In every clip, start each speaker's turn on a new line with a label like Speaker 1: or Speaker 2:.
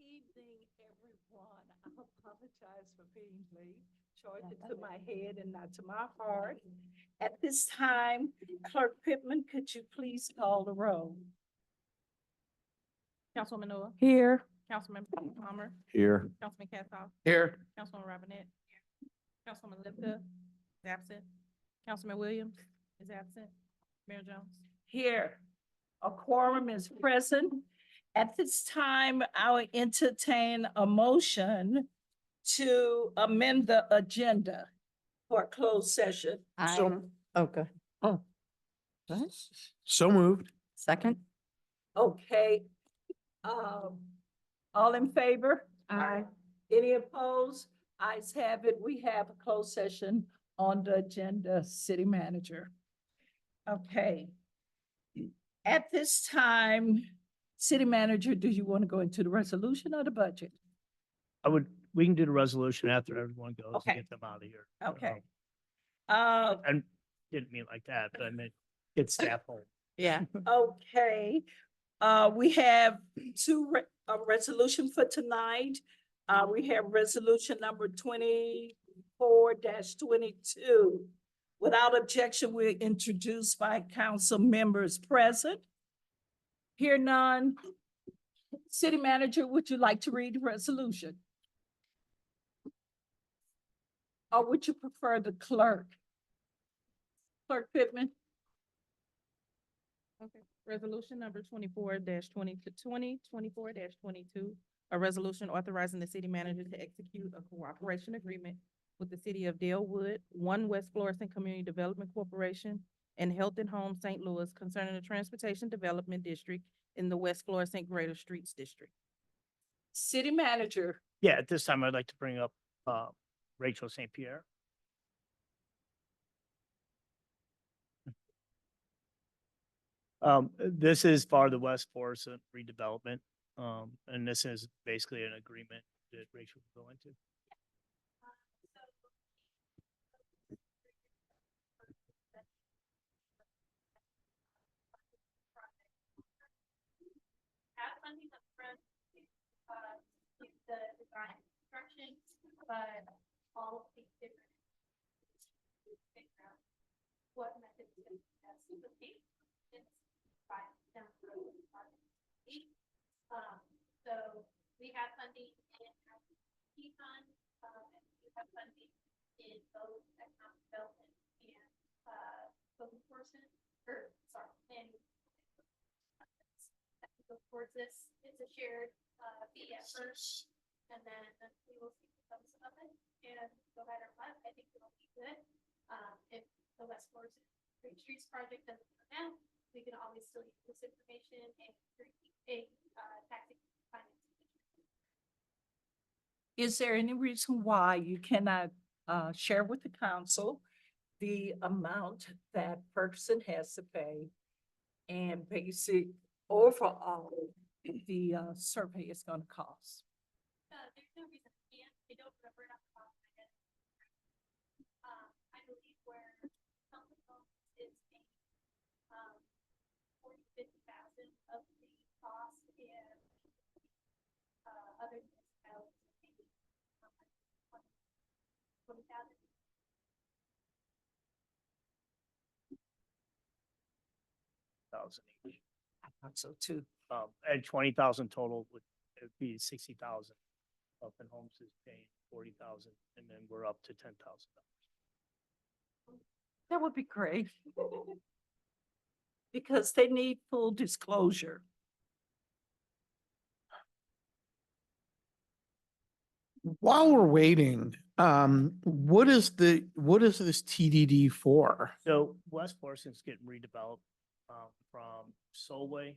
Speaker 1: Evening, everyone. I apologize for being late. Charged it to my head and not to my heart. At this time, Clerk Pittman, could you please call the roll?
Speaker 2: Councilwoman Noah,
Speaker 1: Here.
Speaker 2: Councilman Palmer,
Speaker 3: Here.
Speaker 2: Councilman Castile,
Speaker 3: Here.
Speaker 2: Councilwoman Robinette, Councilwoman Lipka is absent, Councilman Williams is absent, Mayor Jones.
Speaker 1: Here. A quorum is present. At this time, I will entertain a motion to amend the agenda for a closed session.
Speaker 4: Okay. Oh. What?
Speaker 3: So moved.
Speaker 4: Second?
Speaker 1: Okay. All in favor?
Speaker 4: Aye.
Speaker 1: Any opposed? Ayes have it. We have a closed session on the agenda, City Manager. Okay. At this time, City Manager, do you want to go into the resolution or the budget?
Speaker 5: We can do the resolution after everyone goes
Speaker 1: Okay.
Speaker 5: and get them out of here.
Speaker 1: Okay.
Speaker 5: And didn't mean like that, but I meant get staff home.
Speaker 4: Yeah.
Speaker 1: Okay, we have a resolution for tonight. We have resolution number 24-22. Without objection, we're introduced by council members present. Hear none. City Manager, would you like to read the resolution? Or would you prefer the clerk? Clerk Pittman?
Speaker 2: Okay. Resolution number 24-22, a resolution authorizing the city manager to execute a cooperation agreement with the city of Dalewood, One West Florissant Community Development Corporation, and Health and Home St. Louis concerning the Transportation Development District in the West Florissant Greater Streets District.
Speaker 1: City Manager?
Speaker 5: Yeah, at this time, I'd like to bring up Rachel St. Pierre. This is for the West Florissant redevelopment. And this is basically an agreement that Rachel will go into.
Speaker 6: Have funding upfront, with the design construction, but all of the different. Figure out what method is going to be best to the state. It's by down the road. So we have funding in our key fund, and we have funding in both economic development and, code enforcement, and go towards this. It's a shared fee at first, and then we will see the sums of it. And no matter what, I think it'll be good. If the West Florissant Great Streets project doesn't come out, we can always still use this information and create a taxing financing.
Speaker 1: Is there any reason why you cannot share with the council the amount that Ferguson has to pay and basic overall the survey is going to cost?
Speaker 6: There's no reason I can't. I don't remember it off the top of my head. I believe where something else is paying 40,000-50,000 of the cost, and other municipalities are paying 20,000.
Speaker 5: Thousand each.
Speaker 1: I thought so too.
Speaker 5: And 20,000 total would it'd be 60,000. Up in Homes is paying 40,000, and then we're up to $10,000.
Speaker 1: That would be great. Because they need full disclosure.
Speaker 3: While we're waiting, what is this TDD for?
Speaker 5: So West Florissant's getting redeveloped from Solway,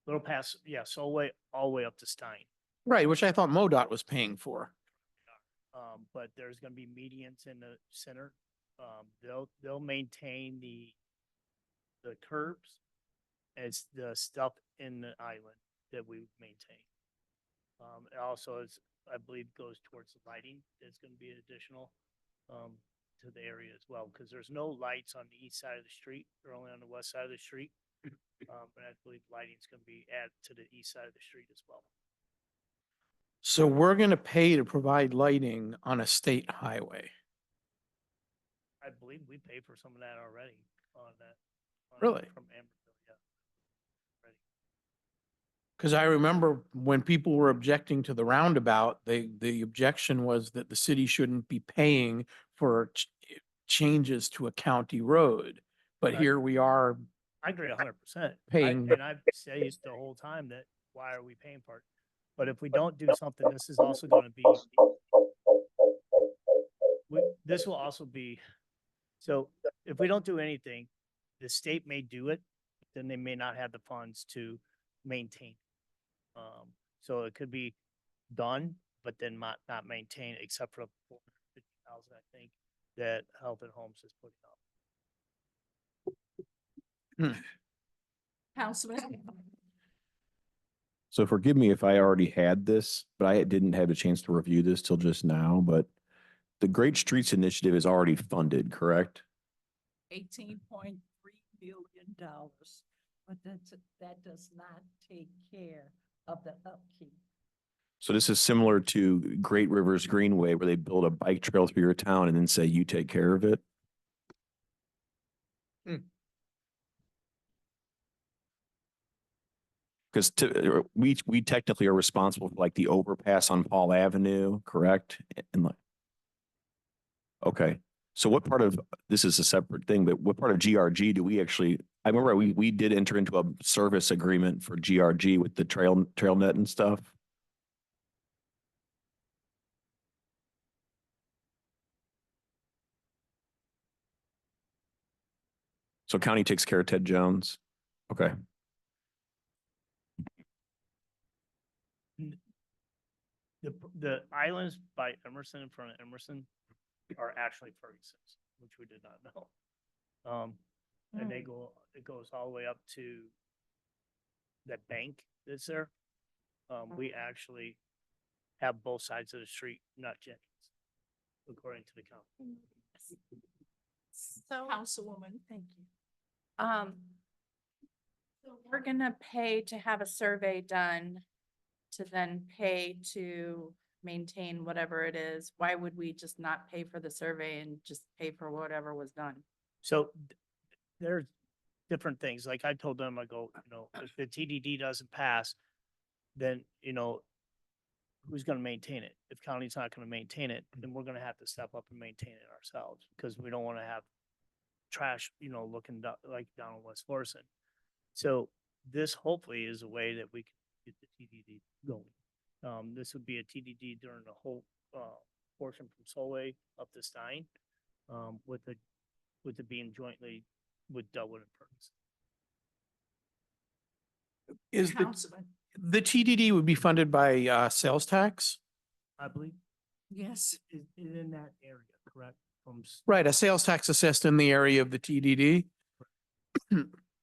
Speaker 5: little past, Solway, all the way up to Stein.
Speaker 3: Right, which I thought MoDOT was paying for.
Speaker 5: But there's gonna be medians in the center. They'll maintain the curbs as the stuff in the island that we maintain. It also is, I believe, goes towards the lighting. There's gonna be additional to the area as well, because there's no lights on the east side of the street. They're only on the west side of the street. And I believe lighting's gonna be added to the east side of the street as well.
Speaker 3: So we're gonna pay to provide lighting on a state highway.
Speaker 5: I believe we pay for some of that already on that.
Speaker 3: Really?
Speaker 5: From Amberville, yeah. Ready.
Speaker 3: Because I remember when people were objecting to the roundabout, the objection was that the city shouldn't be paying for changes to a county road. But
Speaker 5: Right.
Speaker 3: here we are,
Speaker 5: I agree 100%.
Speaker 3: Paying-
Speaker 5: And I've said the whole time that why are we paying for it? But if we don't do something, this is also gonna be. This will also be, so if we don't do anything, the state may do it, then they may not have the funds to maintain. So it could be done, but then not maintained except for the 450,000, I think, that Health and Homes is putting up.
Speaker 1: Councilman?
Speaker 7: So forgive me if I already had this, but I didn't have a chance to review this till just now, but the Great Streets Initiative is already funded, correct?
Speaker 1: $18.3 million, but that does not take care of the upkeep.
Speaker 7: So this is similar to Great Rivers Greenway, where they build a bike trail through your town and then say you take care of it. Because we technically are responsible for like the overpass on Paul Avenue, correct? And like, okay, so what part of, this is a separate thing, but what part of GRG do we actually, I remember we did enter into a service agreement for GRG with the trail net and stuff. So county takes care of Ted Jones. Okay.
Speaker 5: The islands by Emerson, in front of Emerson, are actually Ferguson's, which we did not know. And it goes all the way up to that bank that's there. We actually have both sides of the street, not Jennings, according to the county.
Speaker 8: So,
Speaker 1: Councilwoman, thank you.
Speaker 8: so we're gonna pay to have a survey done to then pay to maintain whatever it is. Why would we just not pay for the survey and just pay for whatever was done?
Speaker 5: So there's different things. Like I told them, I go, if the TDD doesn't pass, then, who's gonna maintain it? If county's not gonna maintain it, then we're gonna have to step up and maintain it ourselves, because we don't wanna have trash, looking like down in West Florissant. So this hopefully is a way that we can get the TDD going. This would be a TDD during the whole, portion from Solway up to Stein, with it being jointly with Delwood and Ferguson.
Speaker 3: is
Speaker 1: Councilman,
Speaker 3: the TDD would be funded by sales tax?
Speaker 5: I believe
Speaker 1: yes.
Speaker 5: is in that area, correct?
Speaker 3: Right, a sales tax assessed in the area of the TDD.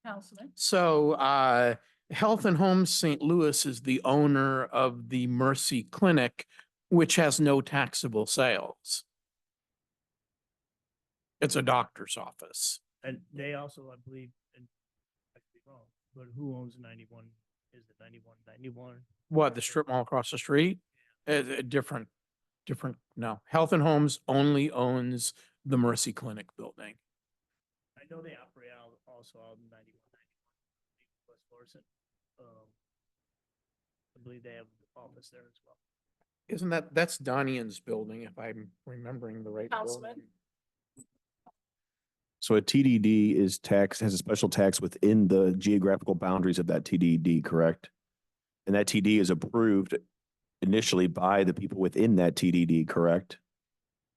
Speaker 1: Councilman?
Speaker 3: So Health and Homes St. Louis is the owner of the Mercy Clinic, which has no taxable sales. It's a doctor's office.
Speaker 5: And they also, I believe, and I could be wrong, but who owns 91? Is it 91?
Speaker 3: What, the strip mall across the street? Different, no. Health and Homes only owns the Mercy Clinic building.
Speaker 5: I know they operate also out in 91, West Florissant. I believe they have an office there as well.
Speaker 3: Isn't that's Donian's building, if I'm remembering the right
Speaker 1: Councilman?
Speaker 3: building.
Speaker 7: So a TDD is has a special tax within the geographical boundaries of that TDD, correct? And that TD is approved initially by the people within that TDD, correct?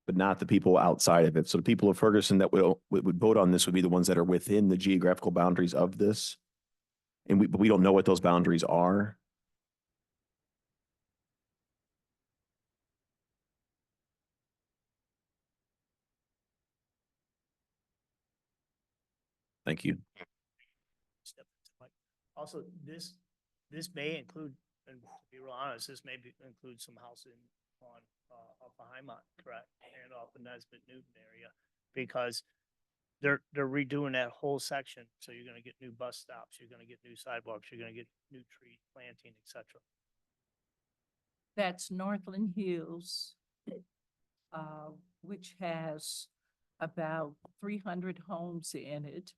Speaker 7: But not the people outside of it. So the people of Ferguson that would vote on this would be the ones that are within the geographical boundaries of this. And but we don't know what those boundaries are. Thank you.
Speaker 5: Step into Also, this may include, and to be real honest, this may include some housing on off of Highmont, correct, and off the Nesbitt Newton area, because they're redoing that whole section. So you're going to get new bus stops, you're going to get new sidewalks, you're going to get new tree planting, etc.
Speaker 1: That's Northland Hills, which has about 300 homes in it.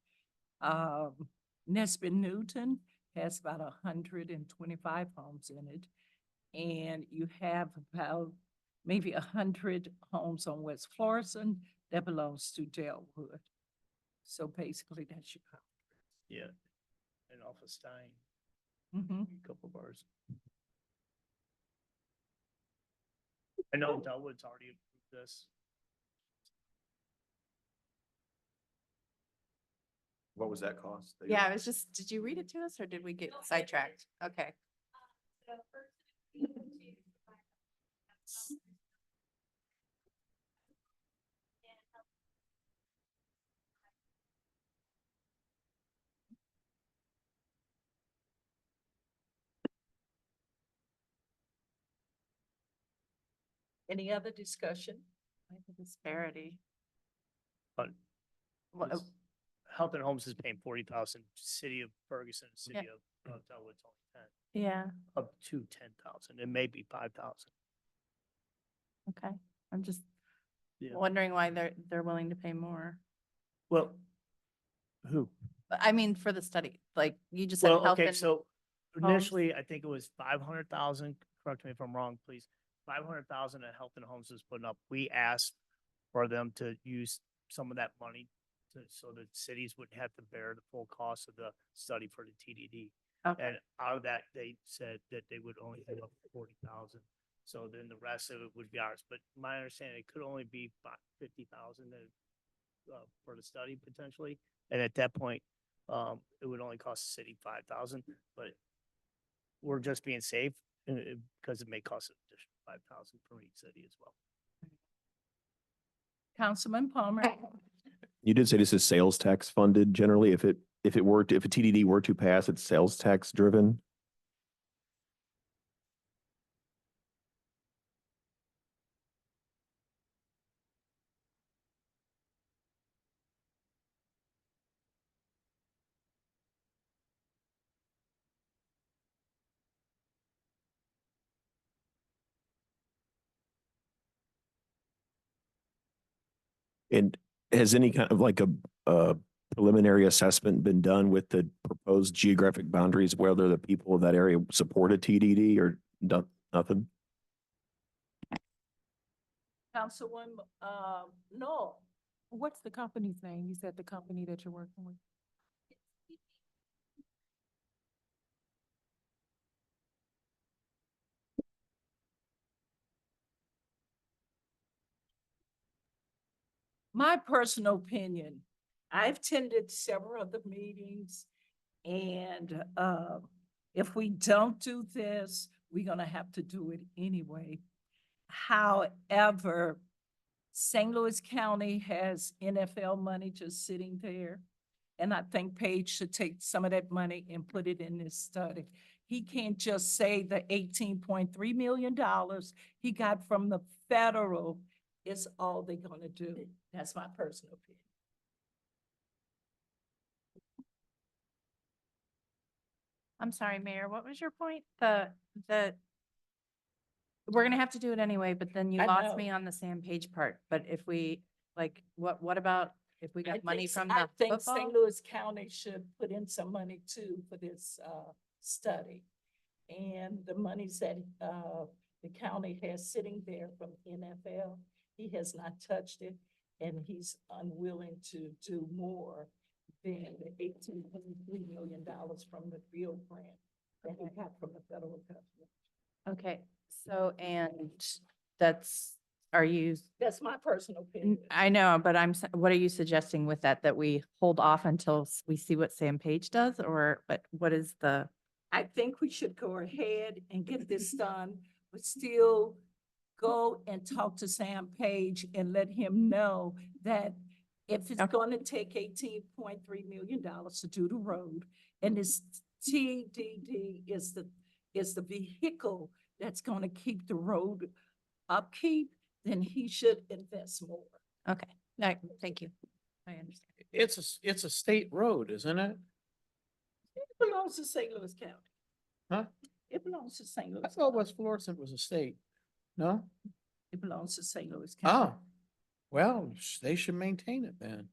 Speaker 1: Nesbit Newton has about 125 homes in it. And you have about maybe 100 homes on West Florissant that belongs to Delwood. So basically, that's your.
Speaker 5: Yeah. And off of Stein,
Speaker 1: Mm-hmm.
Speaker 5: a couple bars. I know Delwood's already approved this.
Speaker 7: What was that cost?
Speaker 8: Yeah, I was just, did you read it to us or did we get sidetracked? Okay.
Speaker 6: The first agreement to provide and help
Speaker 1: Any other discussion?
Speaker 8: The disparity.
Speaker 5: But
Speaker 8: What,
Speaker 5: this- Health and Homes is paying 40,000, City of Ferguson, City of Delwood's only 10,
Speaker 8: yeah,
Speaker 5: up to 10,000. It may be 5,000.
Speaker 8: okay. I'm just
Speaker 5: Yeah.
Speaker 8: wondering why they're willing to pay more.
Speaker 5: Well, who?
Speaker 8: But I mean, for the study, like you just said.
Speaker 5: Well,
Speaker 8: health
Speaker 5: okay,
Speaker 8: and
Speaker 5: so
Speaker 8: homes.
Speaker 5: initially, I think it was 500,000, correct me if I'm wrong, please. 500,000 that Health and Homes was putting up. We asked for them to use some of that money so that cities wouldn't have to bear the full cost of the study for the TDD.
Speaker 8: Okay,
Speaker 5: And out of that, they said that they would only pay up 40,000. So then the rest of it would be ours. But my understanding, it could only be 50,000 for the study potentially. And at that point, it would only cost the city 5,000, but we're just being safe because it may cost an additional 5,000 for each city as well.
Speaker 1: Councilman Palmer?
Speaker 7: You did say this is sales tax funded generally. If a TDD were to pass, it's sales tax driven. And has any kind of like a preliminary assessment been done with the proposed geographic boundaries, whether the people of that area support a TDD or nothing?
Speaker 1: Councilwoman, no.
Speaker 2: What's the company's name? You said the company that you're working with?
Speaker 1: My personal opinion, I've attended several of the meetings and if we don't do this, we're gonna have to do it anyway. However, St. Louis County has NFL money just sitting there. And I think Page should take some of that money and put it in this study. He can't just say the $18.3 million he got from the federal is all they're gonna do. That's my personal opinion.
Speaker 8: I'm sorry, Mayor, what was your point? We're gonna have to do it anyway, but then you
Speaker 1: I
Speaker 8: lost
Speaker 1: know.
Speaker 8: me on the Sam Page part. But if we, like, what about if we
Speaker 1: I
Speaker 8: got money
Speaker 1: think
Speaker 8: from
Speaker 1: I
Speaker 8: the
Speaker 1: think
Speaker 8: football?
Speaker 1: St. Louis County should put in some money too for this study. And the monies that the county has sitting there from NFL, he has not touched it. And he's unwilling to do more than the $18.3 million from the field grant that he got from the federal government.
Speaker 8: Okay, so, and that's, are you,
Speaker 1: That's my personal opinion.
Speaker 8: I know, but what are you suggesting with that? That we hold off until we see what Sam Page does, or, but what is the?
Speaker 1: I think we should go ahead and get this done, but still go and talk to Sam Page and let him know that if it's
Speaker 8: Okay.
Speaker 1: going to take $18.3 million to do the road, and this TDD is the vehicle that's going to keep the road upkeep, then he should invest more.
Speaker 8: Okay, all right, thank you. I understand.
Speaker 3: It's a state road, isn't it?
Speaker 1: It belongs to St. Louis County.
Speaker 3: Huh?
Speaker 1: It belongs to St.
Speaker 3: I
Speaker 1: Louis.
Speaker 3: thought
Speaker 1: County.
Speaker 3: West Florissant was a state. No?
Speaker 1: It belongs to St. Louis County.
Speaker 3: Oh, well, they should maintain it then.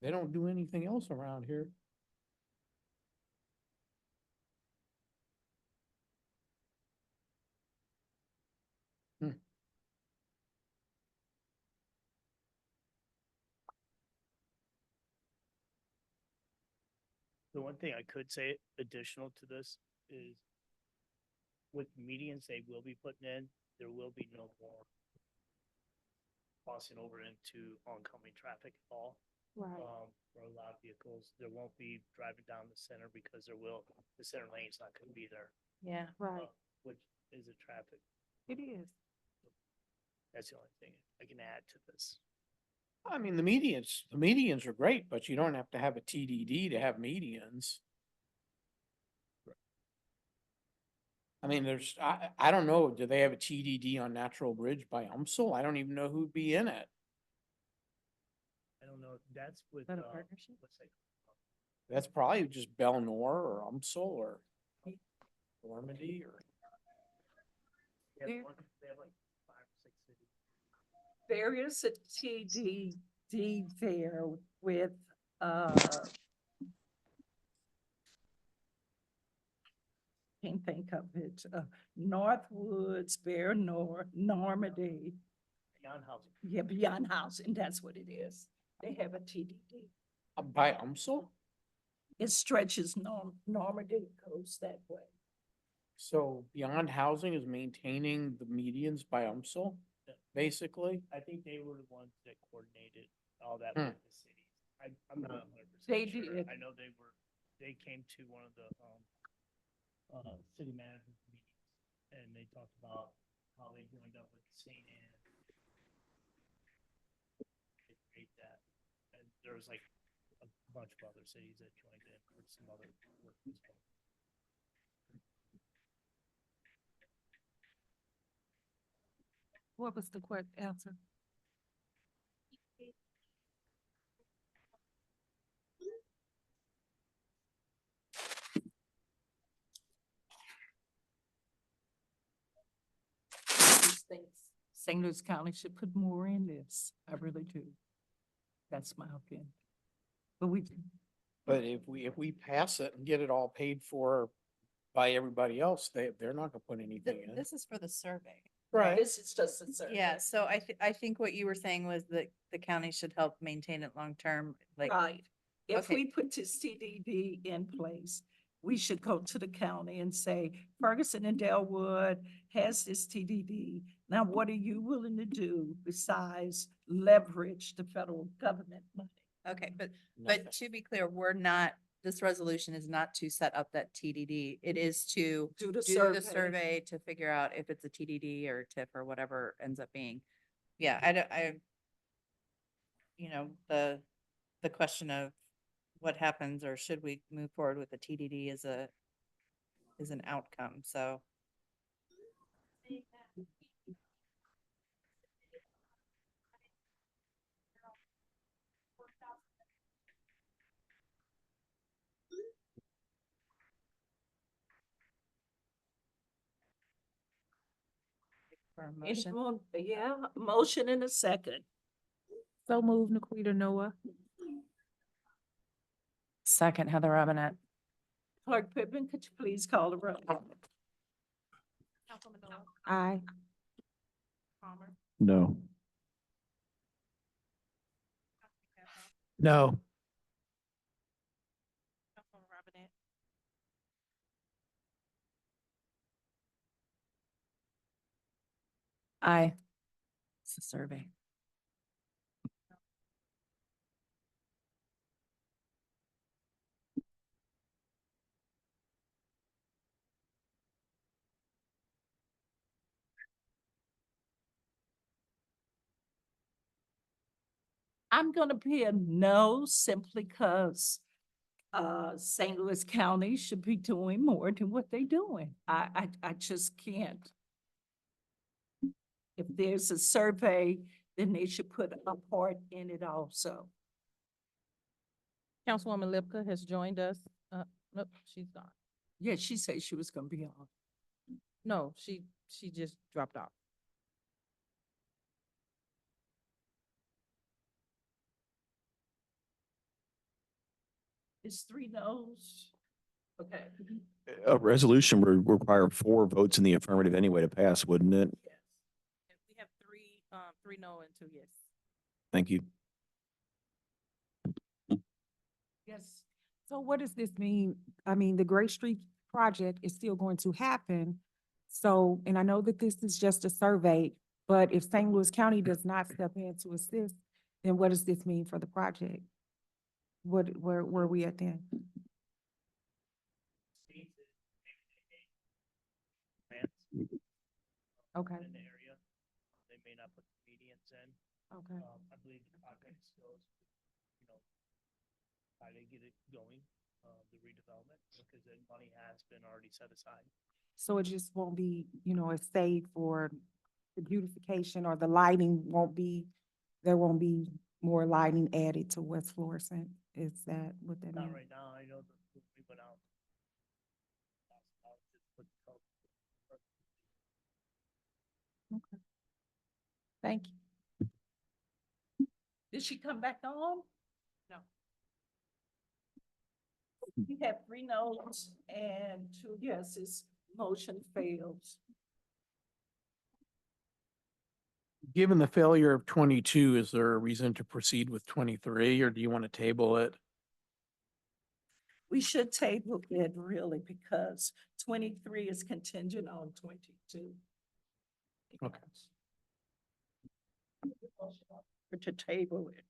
Speaker 3: They don't do anything else around here.
Speaker 5: The one thing I could say additional to this is with medians they will be putting in, there will be no more crossing over into oncoming traffic at all. For a lot of vehicles, there won't be driving down the center because the center lane's not gonna be there,
Speaker 8: Yeah.
Speaker 5: which is a traffic.
Speaker 2: It is.
Speaker 5: That's the only thing I can add to this.
Speaker 3: I mean, the medians are great, but you don't have to have a TDD to have medians. I mean, I don't know, do they have a TDD on Natural Bridge by UMSL? I don't even know who'd be in it.
Speaker 5: I don't know, that's with,
Speaker 2: that a partnership?
Speaker 5: what's that?
Speaker 3: That's probably just Belnor or UMSL or Normandy or.
Speaker 5: They have like 5 or 6 cities.
Speaker 1: There is a TDD there with, can't think of it, Northwoods, Bear North, Normandy.
Speaker 5: Beyond housing.
Speaker 1: Yeah, Beyond Housing, that's what it is. They have a TDD.
Speaker 3: By UMSL?
Speaker 1: It stretches Normandy, goes that way.
Speaker 3: So Beyond Housing is maintaining the medians by UMSL,
Speaker 5: Yeah.
Speaker 3: basically?
Speaker 5: I think they were the ones that coordinated all that
Speaker 3: Hmm.
Speaker 5: with the cities. I'm not 100%
Speaker 1: They
Speaker 5: sure.
Speaker 1: did.
Speaker 5: I know they came to one of the, city managers meetings and they talked about how they joined up with St. Anne. They create that. And there was like a bunch of other cities that joined in with some other work as well.
Speaker 2: What was the correct answer?
Speaker 1: These things, St. Louis County should put more in this. I really do. That's my opinion. But
Speaker 3: But if we pass it and get it all paid for by everybody else, they're not gonna put anything in.
Speaker 8: This is for the survey.
Speaker 3: Right.
Speaker 1: this is just a survey.
Speaker 8: Yeah, so I think what you were saying was that the county should help maintain it long-term, like,
Speaker 1: Right. If
Speaker 8: Okay.
Speaker 1: we put this TDD in place, we should go to the county and say, Ferguson and Delwood has this TDD. Now, what are you willing to do besides leverage the federal government money?
Speaker 8: okay, but
Speaker 3: Nothing.
Speaker 8: to be clear, this resolution is not to set up that TDD. It is to
Speaker 1: Do the
Speaker 8: do the survey to figure out if it's a TDD or TIF or whatever ends up being. Yeah, the question of what happens or should we move forward with the TDD is an outcome, so.
Speaker 6: Saying that we-
Speaker 8: For a motion,
Speaker 1: Anyone, yeah, motion in a second.
Speaker 2: So move, Naquita Noah.
Speaker 8: second, Heather Robinette.
Speaker 1: Clerk Pittman, could you please call the roll?
Speaker 2: Councilwoman Noah. Aye. Palmer.
Speaker 7: No.
Speaker 3: No.
Speaker 2: Councilwoman Robinette.
Speaker 8: Aye. It's a survey.
Speaker 1: I'm gonna be a no simply because St. Louis County should be doing more than what they're doing. I just can't. If there's a survey, then they should put a part in it also.
Speaker 2: Councilwoman Lipka has joined us. Nope, she's gone.
Speaker 1: Yeah, she said she was gonna be on.
Speaker 2: No, she just dropped off.
Speaker 1: It's 3 no's. Okay.
Speaker 7: A resolution would require 4 votes in the affirmative anyway to pass, wouldn't it?
Speaker 1: Yes.
Speaker 2: And we have three no and 2 yes.
Speaker 7: Thank you.
Speaker 1: Yes.
Speaker 9: So what does this mean? I mean, the Great Street project is still going to happen. So, and I know that this is just a survey, but if St. Louis County does not step in to assist, then what does this mean for the project? Where are we at then? Okay,
Speaker 5: In the area, they may not put the medians in.
Speaker 9: okay.
Speaker 5: I believe the project still is, you know, try to get it going, the redevelopment, because the money has been already set aside.
Speaker 9: So it just won't be, a save for the beautification, or the lighting won't be, there won't be more lighting added to West Florissant? Is that what that
Speaker 5: Not
Speaker 9: means?
Speaker 5: right now, I know that we went out. Just put the color.
Speaker 9: Thank you.
Speaker 1: Did she come back on?
Speaker 2: No.
Speaker 1: You have 3 no's and 2 yeses. Motion fails.
Speaker 3: Given the failure of 22, is there a reason to proceed with 23, or do you want to table it?
Speaker 1: We should table it really because 23 is contingent on 22.
Speaker 3: Okay.
Speaker 1: To table it.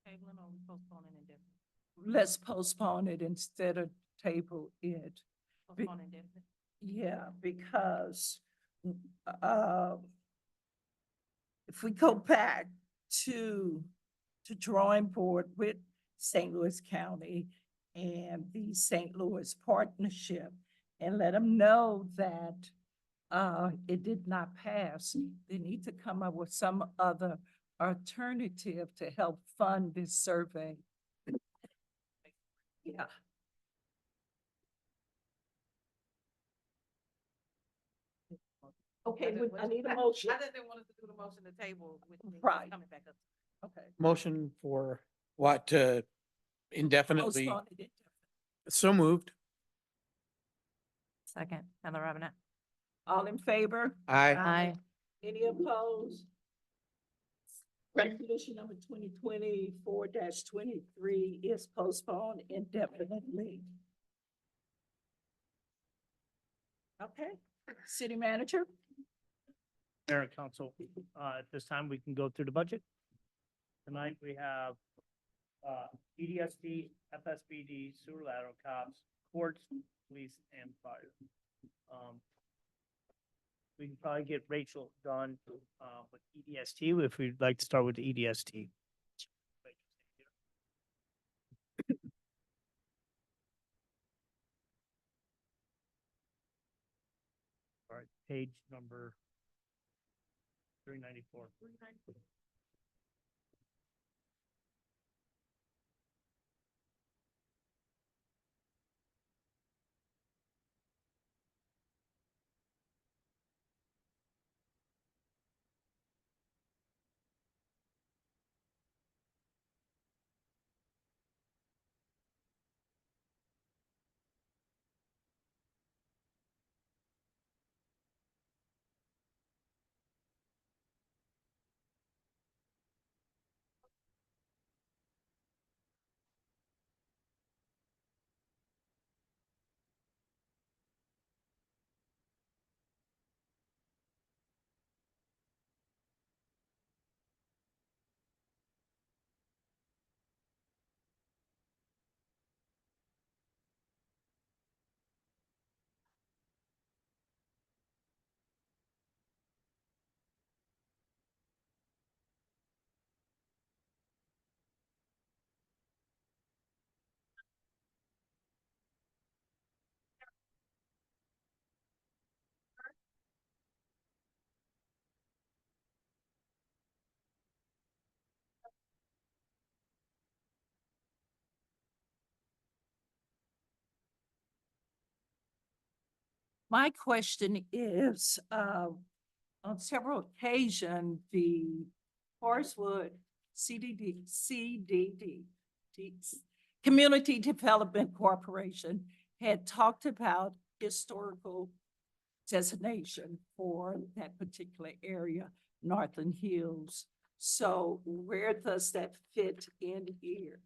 Speaker 2: Tabling or postponing indefinitely?
Speaker 1: Let's postpone it instead of table it.
Speaker 2: Postpone indefinitely.
Speaker 1: Yeah, because uh, if we go back to drawing board with St. Louis County and the St. Louis partnership and let them know that it did not pass, they need to come up with some other alternative to help fund this survey. Yeah. Okay, I need a motion.
Speaker 2: I just didn't want us to do the motion to table with things
Speaker 1: Right.
Speaker 2: coming back up.
Speaker 1: Okay.
Speaker 3: Motion for what, indefinitely?
Speaker 1: Postpone it.
Speaker 3: So moved.
Speaker 8: Second, Heather Robinette.
Speaker 1: All in favor?
Speaker 3: Aye.
Speaker 1: Any opposed? Resolution number 2024-23 is postponed indefinitely. Okay, city manager?
Speaker 5: Mayor and council, at this time, we can go through the budget. Tonight, we have, EDSD, FSBD, sewer lateral cops, courts, police, and fire. We can probably get Rachel done, with EDST, if we'd like to start with the EDST. All right, page number 394.
Speaker 1: My question is, on several occasions, the Forestwood Community Development Corporation had talked about historical designation for that particular area, Northern Hills. So where does that fit in here?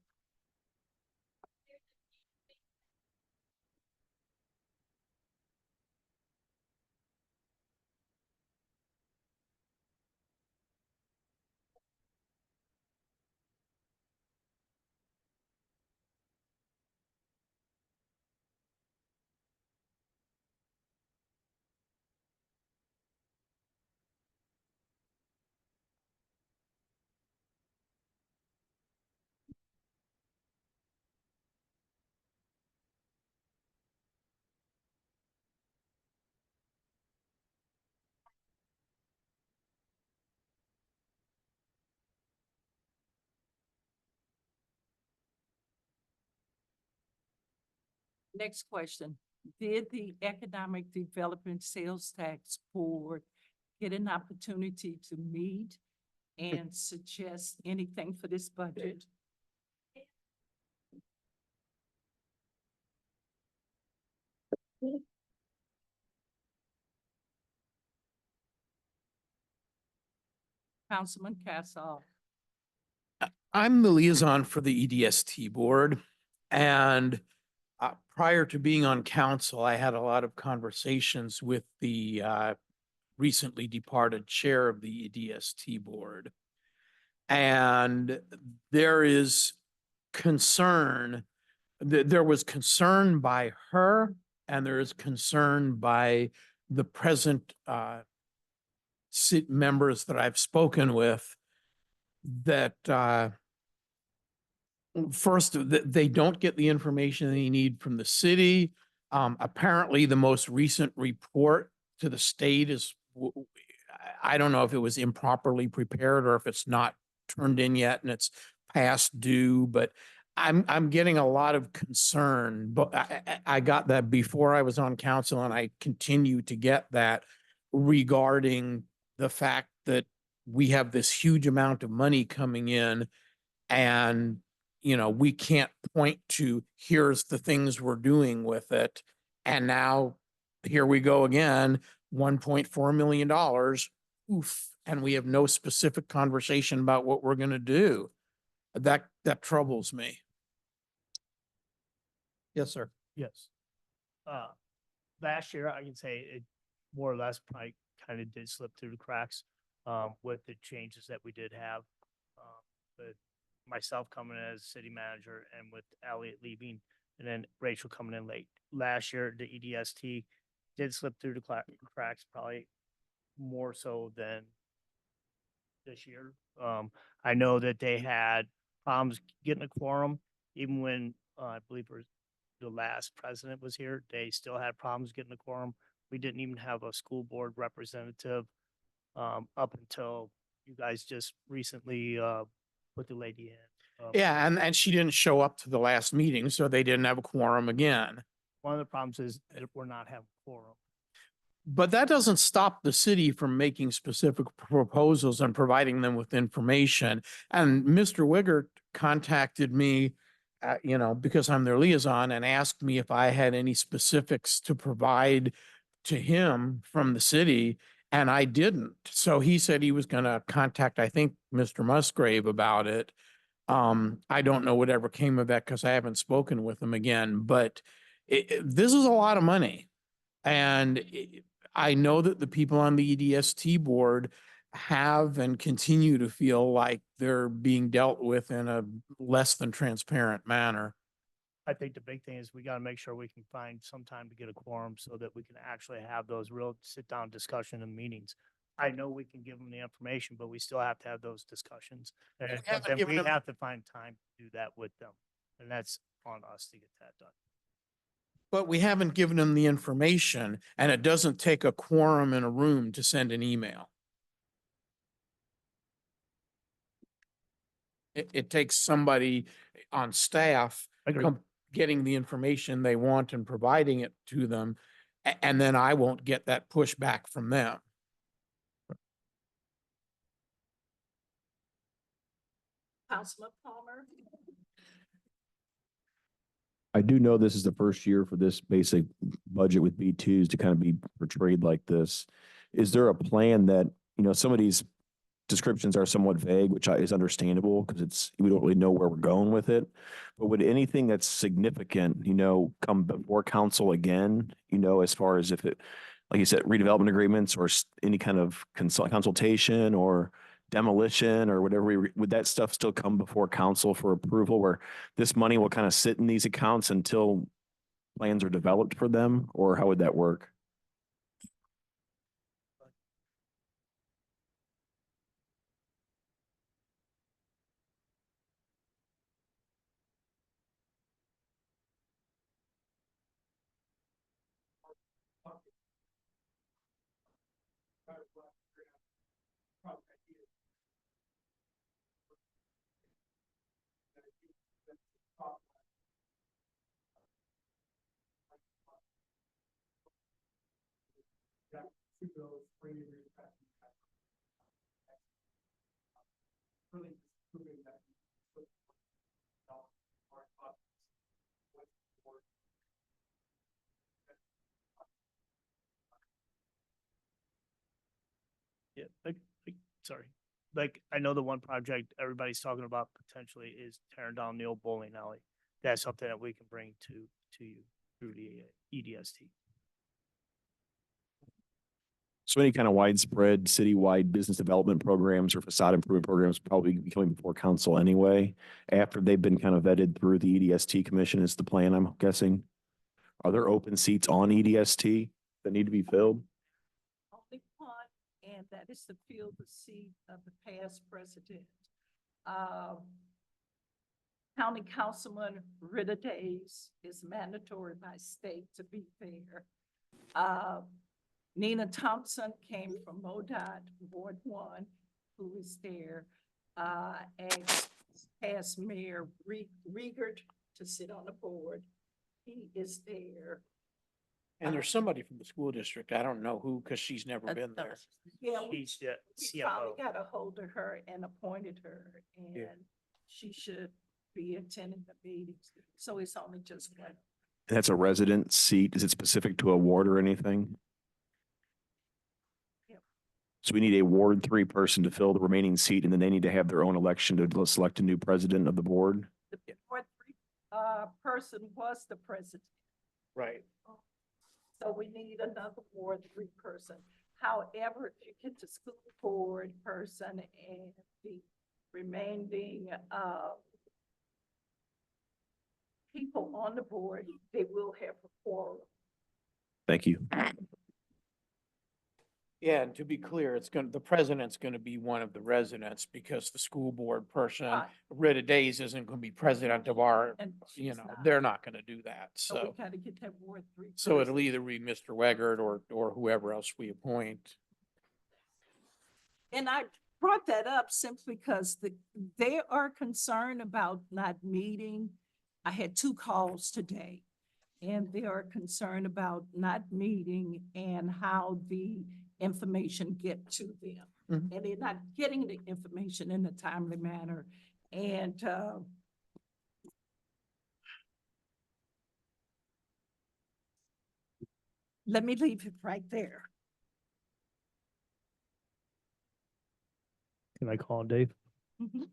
Speaker 1: Next question. Did the Economic Development Sales Tax Board get an opportunity to meet and suggest anything for this budget? Councilman Castle.
Speaker 3: I'm the liaison for the EDST board. And prior to being on council, I had a lot of conversations with the recently departed chair of the EDST board. And there is concern, there was concern by her, and there is concern by the present members that I've spoken with that first, they don't get the information they need from the city. Apparently, the most recent report to the state is, I don't know if it was improperly prepared or if it's not turned in yet and it's past due, but I'm getting a lot of concern. But I got that before I was on council, and I continue to get that regarding the fact that we have this huge amount of money coming in, and we can't point to, here's the things we're doing with it. And now here we go again, $1.4 million. Oof. And we have no specific conversation about what we're going to do. That troubles me. Yes, sir.
Speaker 5: Yes. Last year, I can say it more or less probably kind of did slip through the cracks, with the changes that we did have. But myself coming in as city manager and with Elliot leaving and then Rachel coming in late. Last year, the EDST did slip through the cracks, probably more so than this year. I know that they had problems getting a quorum, even when I believe it was the last president was here. They still had problems getting a quorum. We didn't even have a school board representative up until you guys just recently put the lady in.
Speaker 3: Yeah, and she didn't show up to the last meeting, so they didn't have a quorum again.
Speaker 5: One of the problems is that we're not having quorum.
Speaker 3: But that doesn't stop the city from making specific proposals and providing them with information. And Mr. Wiggert contacted me, because I'm their liaison, and asked me if I had any specifics to provide to him from the city, and I didn't. So he said he was going to contact, I think, Mr. Musgrave about it. I don't know whatever came of that because I haven't spoken with him again, but this is a lot of money. And I know that the people on the EDST board have and continue to feel like they're being dealt with in a less than transparent manner.
Speaker 5: I think the big thing is we got to make sure we can find some time to get a quorum so that we can actually have those real sit down discussion and meetings. I know we can give them the information, but we still have to have those discussions. And
Speaker 3: haven't
Speaker 5: then
Speaker 3: given
Speaker 5: we
Speaker 3: them-
Speaker 5: have to find time to do that with them. And that's on us to get that done.
Speaker 3: But we haven't given them the information, and it doesn't take a quorum in a room to send an email. It takes somebody on staff
Speaker 5: Agree.
Speaker 3: getting the information they want and providing it to them. and then I won't get that pushback from them.
Speaker 1: Councilman Palmer?
Speaker 7: I do know this is the first year for this basic budget with B2s to kind of be portrayed like this. Is there a plan that, some of these descriptions are somewhat vague, which is understandable because we don't really know where we're going with it. But would anything that's significant, come before council again, as far as if it, like you said, redevelopment agreements or any kind of consultation or demolition or whatever, would that stuff still come before council for approval where this money will kind of sit in these accounts until plans are developed for them, or how would that work?
Speaker 5: Yeah, sorry. Like, I know the one project everybody's talking about potentially is tearing down the old bowling alley. That's something that we can bring to you through the EDST.
Speaker 7: So any kind of widespread citywide business development programs or facade improvement programs probably be coming before council anyway, after they've been kind of vetted through the EDST commission is the plan, I'm guessing. Are there open seats on EDST that need to be filled?
Speaker 1: Only one, and that is to fill the seat of the past president. County Councilman Rita Days is mandatory by state to be there. Nina Thompson came from MoDOT, Ward 1, who is there. Asked past Mayor Riegert to sit on the board. He is there.
Speaker 3: And there's somebody from the school district, I don't know who, because she's never been there.
Speaker 1: Yeah,
Speaker 5: She's the
Speaker 1: we finally
Speaker 5: CFO.
Speaker 1: got a hold of her and appointed her,
Speaker 3: Yeah.
Speaker 1: and she should be attending the meetings. So it's only just one.
Speaker 7: And that's a resident seat. Is it specific to a ward or anything?
Speaker 1: Yep.
Speaker 7: So we need a Ward 3 person to fill the remaining seat, and then they need to have their own election to select a new president of the board.
Speaker 1: The Ward 3 person was the president.
Speaker 3: Right.
Speaker 1: So we need another Ward 3 person. However, if you get the school board person and the remaining people on the board, they will have a quorum.
Speaker 7: Thank you.
Speaker 3: Yeah, and to be clear, the president's gonna be one of the residents because the school board person,
Speaker 1: Right.
Speaker 3: Rita Days isn't gonna be president of our,
Speaker 1: And she's not.
Speaker 3: they're not gonna do that,
Speaker 1: So
Speaker 3: so.
Speaker 1: we gotta get that Ward 3.
Speaker 3: So
Speaker 1: person.
Speaker 3: it'll either be Mr. Weggert or whoever else we appoint.
Speaker 1: And I brought that up simply because they are concerned about not meeting. I had 2 calls today, and they are concerned about not meeting and how the information get to them.
Speaker 3: Mhm.
Speaker 1: And they're not getting the information in a timely manner. And let me leave it right there.
Speaker 5: Can I call him, Dave?
Speaker 1: Mhm.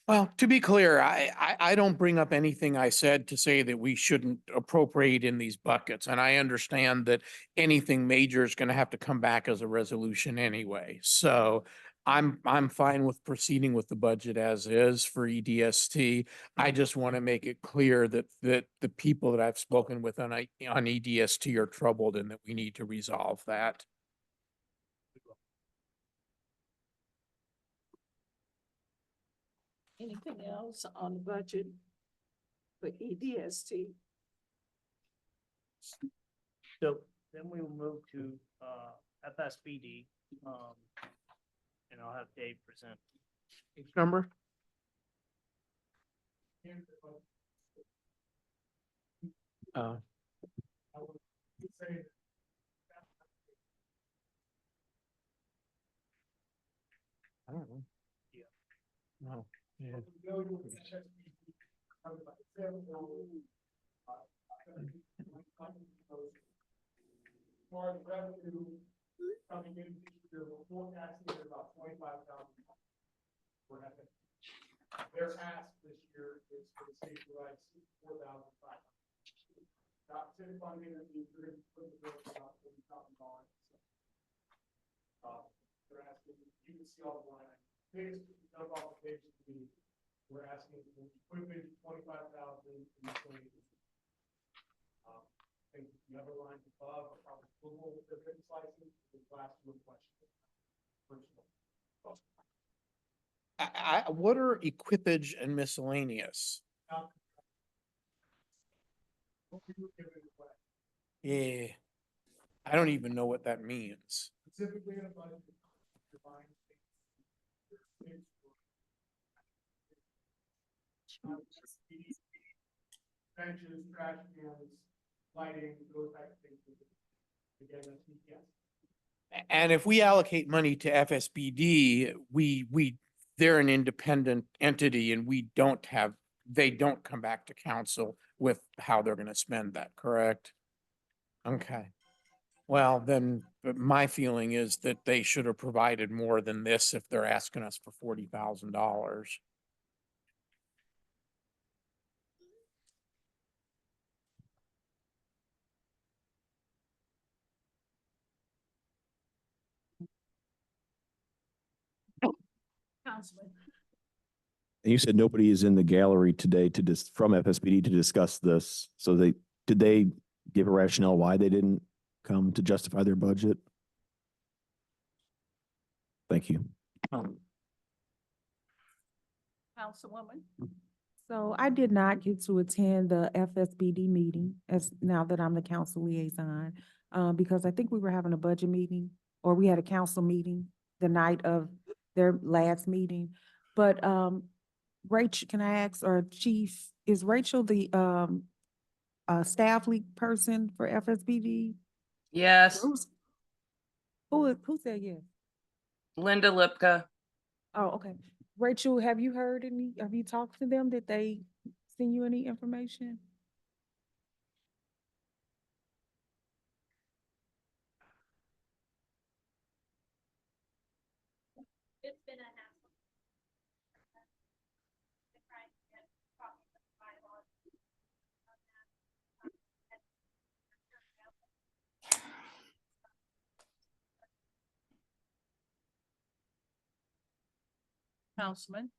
Speaker 3: Well, to be clear, I don't bring up anything I said to say that we shouldn't appropriate in these buckets. And I understand that anything major is going to have to come back as a resolution anyway. So I'm fine with proceeding with the budget as is for EDST. I just want to make it clear that the people that I've spoken with on EDST are troubled and that we need to resolve that.
Speaker 1: Anything else on the budget for E EDST?
Speaker 5: So then we will move to, FSBD, and I'll have Dave present.
Speaker 3: Each number? Uh, I don't know.
Speaker 5: Yeah.
Speaker 3: No. Yeah.
Speaker 10: Far as revenue coming in this year, we're forecasting at about $25,000. For FFP. Their ask this year is for the state to provide $64,500. Not city funding that we are going to put the bill for about $40,000. They're asking, you can see all the line. Biggest jump off the page to me, we're asking for equipment $25,000 and I think the other lines above are probably Google, the business license, the last two questions. First one.
Speaker 3: What are equipage and miscellaneous?
Speaker 10: What we were given away,
Speaker 3: Yeah, I don't even know what that means.
Speaker 10: specifically in a budget, you're buying things. Benches, trash cans, lighting, those types of things. Again, that's yes.
Speaker 3: And if we allocate money to FSBD, they're an independent entity and they don't come back to council with how they're gonna spend that, correct? Okay. Well, then my feeling is that they should have provided more than this if they're asking us for $40,000.
Speaker 1: Councilman,
Speaker 7: And you said nobody is in the gallery today from FSBD to discuss this. So did they give a rationale why they didn't come to justify their budget? Thank you.
Speaker 1: Councilwoman,
Speaker 9: So I did not get to attend the FSBD meeting as now that I'm the council liaison. Because I think we were having a budget meeting or we had a council meeting the night of their last meeting. But, Rachel, can I ask, or Chief, is Rachel the, staff lead person for FSBD?
Speaker 11: Yes,
Speaker 9: Who said yes?
Speaker 11: Linda Lipka.
Speaker 9: Oh, okay. Rachel, have you talked to them? Did they send you any information?
Speaker 6: It's been a hassle. They're trying to get copies of the bylaws.
Speaker 1: Councilman,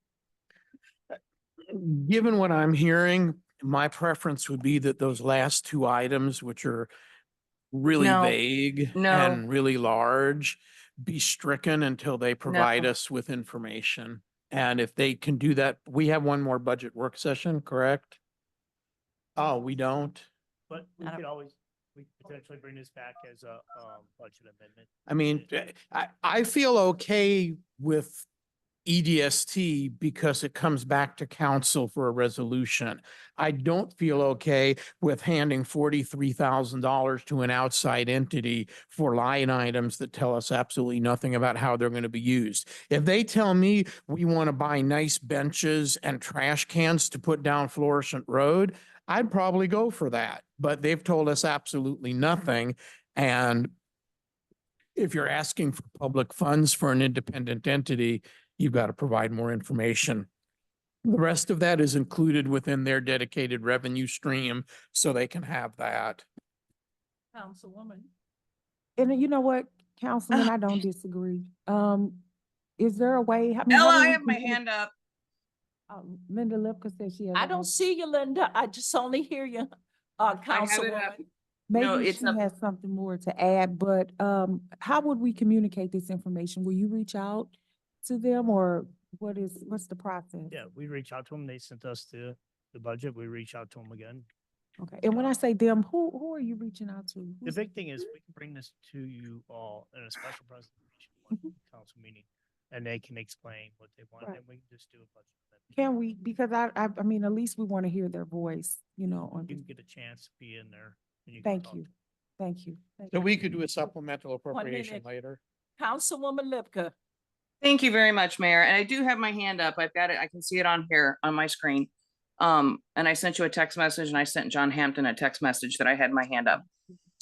Speaker 3: Given what I'm hearing, my preference would be that those last two items, which are really
Speaker 11: No,
Speaker 3: vague
Speaker 11: no.
Speaker 3: and really large, be stricken until they provide
Speaker 11: No.
Speaker 3: us with information. And if they can do that, we have one more budget work session, correct? Oh, we don't?
Speaker 5: But we
Speaker 8: I don't-
Speaker 5: could always, we could potentially bring this back as a, budget amendment.
Speaker 3: I mean, I feel okay with EDST because it comes back to council for a resolution. I don't feel okay with handing $43,000 to an outside entity for line items that tell us absolutely nothing about how they're going to be used. If they tell me we want to buy nice benches and trash cans to put down Florissant Road, I'd probably go for that, but they've told us absolutely nothing. And if you're asking for public funds for an independent entity, you've got to provide more information. The rest of that is included within their dedicated revenue stream, so they can have that.
Speaker 1: Councilwoman.
Speaker 9: And you know what, Councilman, I don't disagree. Is there a way? I mean,
Speaker 11: Ella,
Speaker 9: how do
Speaker 11: I
Speaker 9: we
Speaker 11: have my
Speaker 9: communicate-
Speaker 11: hand up.
Speaker 9: Linda Lipka said she has.
Speaker 1: I
Speaker 9: her
Speaker 1: don't
Speaker 9: hand.
Speaker 1: see you, Linda. I just only hear you,
Speaker 11: I have it up.
Speaker 1: Councilwoman.
Speaker 11: No,
Speaker 9: Maybe
Speaker 11: it's
Speaker 9: she
Speaker 11: up.
Speaker 9: has something more to add, but how would we communicate this information? Will you reach out to them or what's the process?
Speaker 5: Yeah, we reach out to them. They sent us the budget. We reach out to them again.
Speaker 9: Okay, and when I say them, who are you reaching out to?
Speaker 5: The
Speaker 9: Who's-
Speaker 5: big thing is we can bring this to you all in a special presentation, one council meeting, and they can explain what they want,
Speaker 9: Right.
Speaker 5: and we can just do a budget. amendment.
Speaker 9: Can we, because I mean, at least we want to hear their voice, on
Speaker 5: You
Speaker 9: this.
Speaker 5: can get a chance to be in there. and you can
Speaker 9: Thank
Speaker 5: talk
Speaker 9: you.
Speaker 5: to them.
Speaker 9: Thank you. Thank
Speaker 3: So
Speaker 9: you.
Speaker 3: we could do a supplemental appropriation
Speaker 1: minute.
Speaker 3: later.
Speaker 1: Councilwoman Lipka.
Speaker 11: Thank you very much, Mayor. And I do have my hand up. I've got it. I can see it on here on my screen. And I sent you a text message and I sent John Hampton a text message that I had my hand up.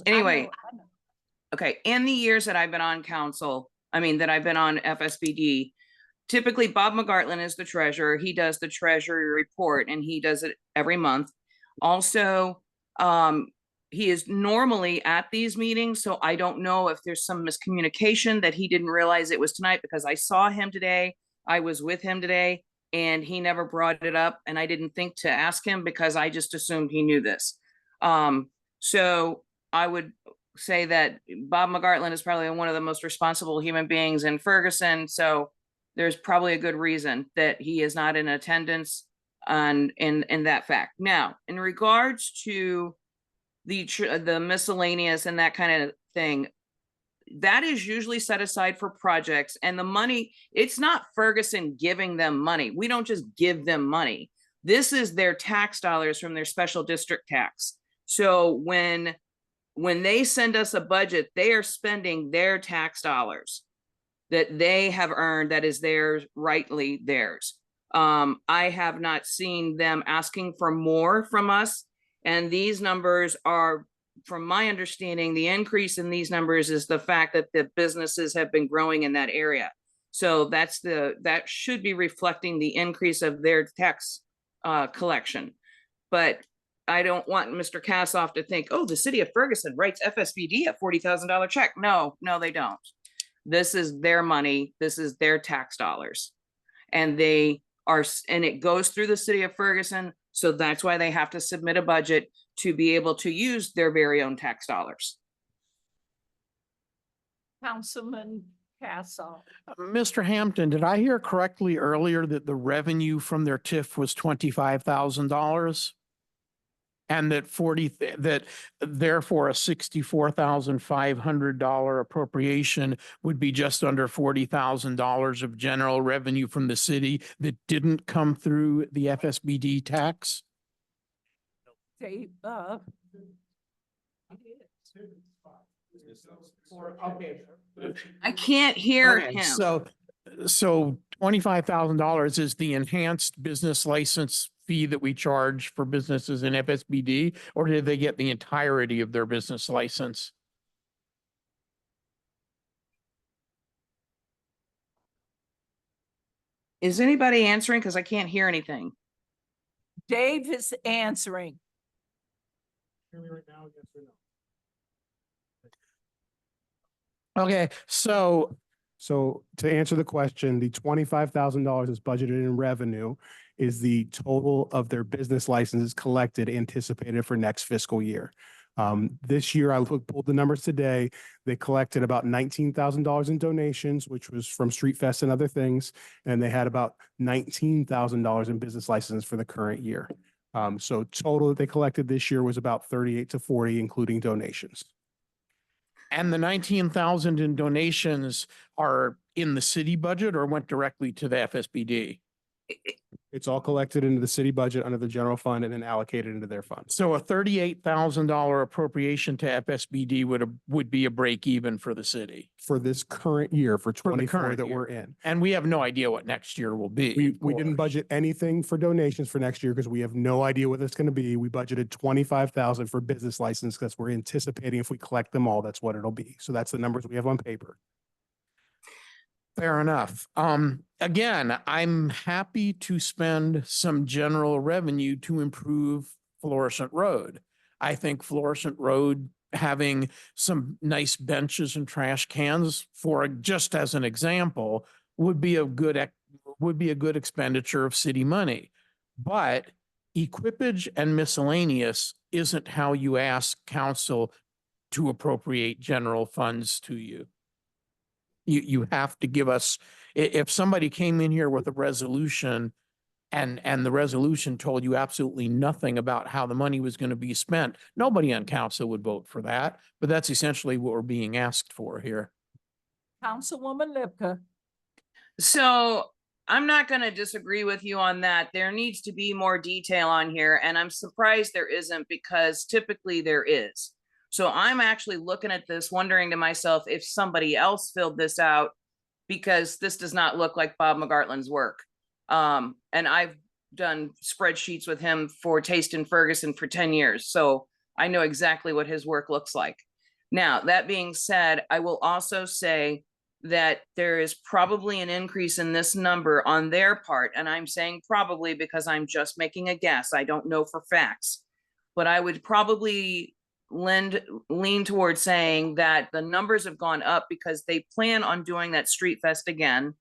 Speaker 11: Anyway,
Speaker 1: I know.
Speaker 11: okay, in the years that I've been on council, that I've been on FSBD, typically Bob McGartland is the treasurer. He does the treasury report and he does it every month. Also, he is normally at these meetings, so I don't know if there's some miscommunication that he didn't realize it was tonight because I saw him today. I was with him today and he never brought it up and I didn't think to ask him because I just assumed he knew this. So I would say that Bob McGartland is probably one of the most responsible human beings in Ferguson. So there's probably a good reason that he is not in attendance in that fact. Now, in regards to the miscellaneous and that kind of thing, that is usually set aside for projects and the money, it's not Ferguson giving them money. We don't just give them money. This is their tax dollars from their special district tax. So when they send us a budget, they are spending their tax dollars that they have earned, that is theirs, rightly theirs. I have not seen them asking for more from us. And these numbers are, from my understanding, the increase in these numbers is the fact that the businesses have been growing in that area. So that should be reflecting the increase of their tax collection. But I don't want Mr. Kassoff to think, oh, the city of Ferguson writes FSBD a $40,000 check. No, they don't. This is their money. This is their tax dollars. And it goes through the city of Ferguson. So that's why they have to submit a budget to be able to use their very own tax dollars.
Speaker 1: Councilman Castle.
Speaker 3: Mr. Hampton, did I hear correctly earlier that the revenue from their TIF was $25,000? And that therefore a $64,500 appropriation would be just under $40,000 of general revenue from the city that didn't come through the FSBD tax?
Speaker 1: Dave,
Speaker 3: Okay.
Speaker 11: I can't hear
Speaker 3: Okay,
Speaker 11: him.
Speaker 3: So $25,000 is the enhanced business license fee that we charge for businesses in FSBD, or did they get the entirety of their business license?
Speaker 11: Is anybody answering? Because I can't hear anything.
Speaker 1: Dave is answering.
Speaker 10: Hear me right now, yes or no?
Speaker 3: Okay, so
Speaker 10: So to answer the question, the $25,000 is budgeted in revenue is the total of their business licenses collected anticipated for next fiscal year. This year, I pulled the numbers today. They collected about $19,000 in donations, which was from Street Fest and other things. And they had about $19,000 in business licenses for the current year. So total that they collected this year was about 38 to 40, including donations.
Speaker 3: and the 19,000 in donations are in the city budget or went directly to the FSBD?
Speaker 10: It's all collected into the city budget under the general fund and then allocated into their funds.
Speaker 3: So a $38,000 appropriation to FSBD would be a break even for the city.
Speaker 10: For this current year, for
Speaker 3: the
Speaker 10: 24
Speaker 3: current
Speaker 10: that
Speaker 3: year.
Speaker 10: we're in.
Speaker 3: And we have no idea what next year will be.
Speaker 10: We
Speaker 3: of
Speaker 10: didn't
Speaker 3: course.
Speaker 10: budget anything for donations for next year because we have no idea what it's going to be. We budgeted 25,000 for business license because we're anticipating if we collect them all, that's what it'll be. So that's the numbers we have on paper.
Speaker 3: Fair enough. Again, I'm happy to spend some general revenue to improve Florissant Road. I think Florissant Road having some nice benches and trash cans for, just as an example, would be a good expenditure of city money. But equipage and miscellaneous isn't how you ask council to appropriate general funds to you. You have to give us, if somebody came in here with a resolution and the resolution told you absolutely nothing about how the money was going to be spent, nobody on council would vote for that. But that's essentially what we're being asked for here.
Speaker 1: Councilwoman Lipka.
Speaker 11: So I'm not going to disagree with you on that. There needs to be more detail on here, and I'm surprised there isn't because typically there is. So I'm actually looking at this, wondering to myself if somebody else filled this out because this does not look like Bob McGartland's work. And I've done spreadsheets with him for Taste in Ferguson for 10 years. So I know exactly what his work looks like. Now, that being said, I will also say that there is probably an increase in this number on their part. And I'm saying probably because I'm just making a guess. I don't know for facts, but I would probably lean towards saying that the numbers have gone up because they plan on doing that street fest again.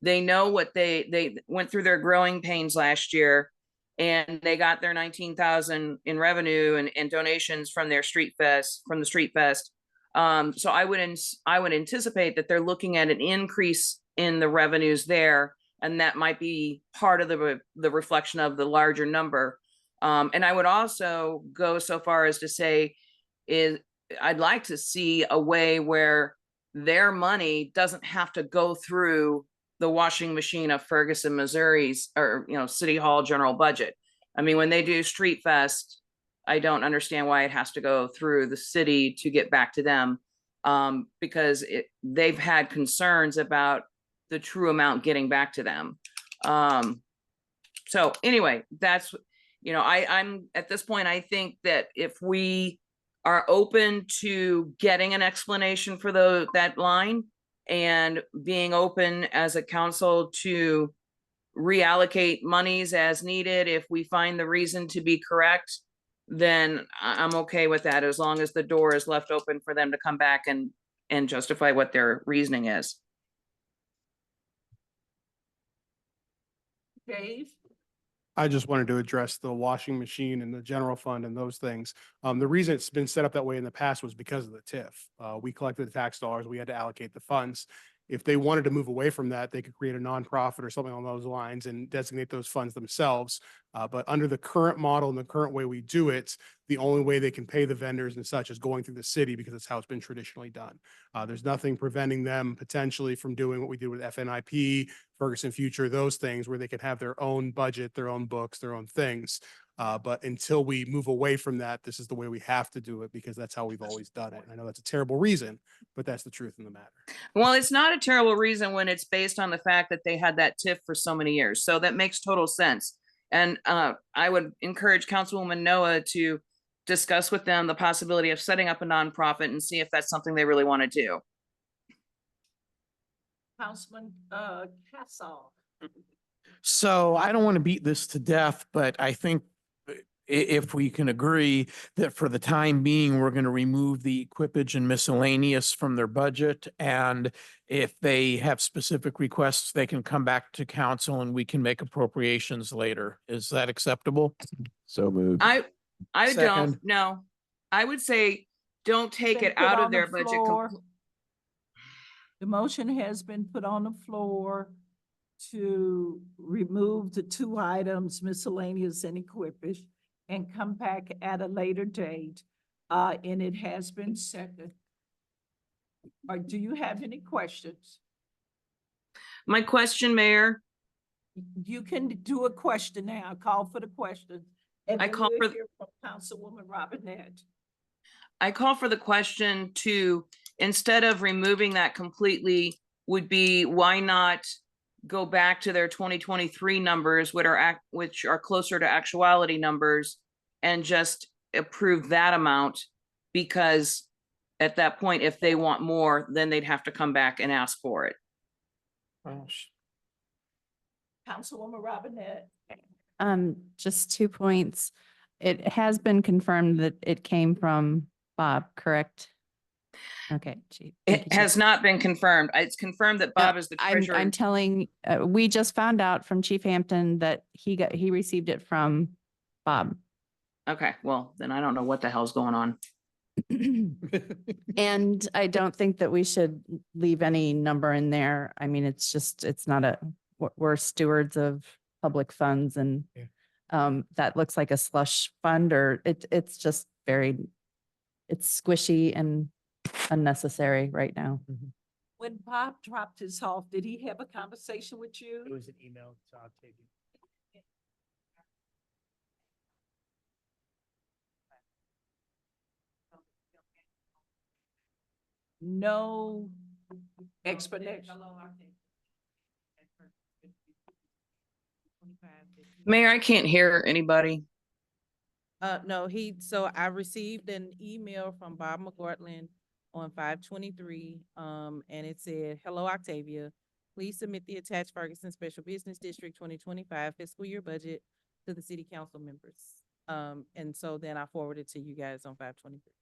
Speaker 11: They know what they went through their growing pains last year, and they got their 19,000 in revenue and donations from their street fest, from the street fest. So I would anticipate that they're looking at an increase in the revenues there, and that might be part of the reflection of the larger number. And I would also go so far as to say I'd like to see a way where their money doesn't have to go through the washing machine of Ferguson, Missouri's, or, City Hall general budget. I mean, when they do Street Fest, I don't understand why it has to go through the city to get back to them, because they've had concerns about the true amount getting back to them. So anyway, that's, I'm at this point, I think that if we are open to getting an explanation for that line and being open as a council to reallocate monies as needed, if we find the reason to be correct, then I'm okay with that, as long as the door is left open for them to come back and justify what their reasoning is.
Speaker 1: Dave?
Speaker 10: I just wanted to address the washing machine and the general fund and those things. The reason it's been set up that way in the past was because of the TIF. We collected the tax dollars, we had to allocate the funds. If they wanted to move away from that, they could create a nonprofit or something along those lines and designate those funds themselves. But under the current model and the current way we do it, the only way they can pay the vendors and such is going through the city, because that's how it's been traditionally done. There's nothing preventing them potentially from doing what we did with FNIP, Ferguson Future, those things where they can have their own budget, their own books, their own things. But until we move away from that, this is the way we have to do it, because that's how we've always done it. And I know that's a terrible reason, but that's the truth in the matter.
Speaker 11: Well, it's not a terrible reason when it's based on the fact that they had that TIF for so many years. So that makes total sense. And I would encourage Councilwoman Noah to discuss with them the possibility of setting up a nonprofit and see if that's something they really want to do.
Speaker 1: Councilman Castle.
Speaker 3: So I don't want to beat this to death, but I think if we can agree that for the time being, we're going to remove the equipage and miscellaneous from their budget. And if they have specific requests, they can come back to council and we can make appropriations later. Is that acceptable?
Speaker 7: So moved.
Speaker 11: I don't
Speaker 3: Second.
Speaker 11: know. I would say don't take
Speaker 1: Been
Speaker 11: it
Speaker 1: put
Speaker 11: out
Speaker 1: on
Speaker 11: of
Speaker 1: the
Speaker 11: their budget.
Speaker 1: floor. The motion has been put on the floor to remove the two items, miscellaneous and equipage, and come back at a later date. And it has been seconded. Do you have any questions?
Speaker 11: My question, Mayor,
Speaker 1: You can do a question now. Call for the question. And
Speaker 11: I
Speaker 1: then
Speaker 11: call
Speaker 1: we'll
Speaker 11: for-
Speaker 1: hear from Councilwoman Robinette.
Speaker 11: I call for the question to, instead of removing that completely, would be why not go back to their 2023 numbers, which are closer to actuality numbers, and just approve that amount? Because at that point, if they want more, then they'd have to come back and ask for it.
Speaker 1: Councilwoman Robinette.
Speaker 8: Just 2 points. It has been confirmed that it came from Bob, correct? Okay, Chief. Thank you,
Speaker 11: It
Speaker 8: Chief.
Speaker 11: has not been confirmed. It's confirmed that
Speaker 8: No,
Speaker 11: Bob is the treasurer.
Speaker 8: I'm telling, we just found out from Chief Hampton that he received it from Bob.
Speaker 11: Okay, well, then I don't know what the hell's going on.
Speaker 8: And I don't think that we should leave any number in there. I mean, it's not we're stewards of public funds and that looks like a slush fund or it's just it's squishy and unnecessary right now.
Speaker 1: When Bob dropped his off, did he have a conversation with
Speaker 5: It
Speaker 1: you?
Speaker 5: was an email, so I'll take it.
Speaker 1: No explanation.
Speaker 11: Mayor, I can't hear anybody.
Speaker 2: No, so I received an email from Bob McGartland on 5/23, and it said, "Hello, Octavia. Please submit the attached Ferguson Special Business District 2025 fiscal year budget to the city council members." And so then I forwarded to you guys on 5/23.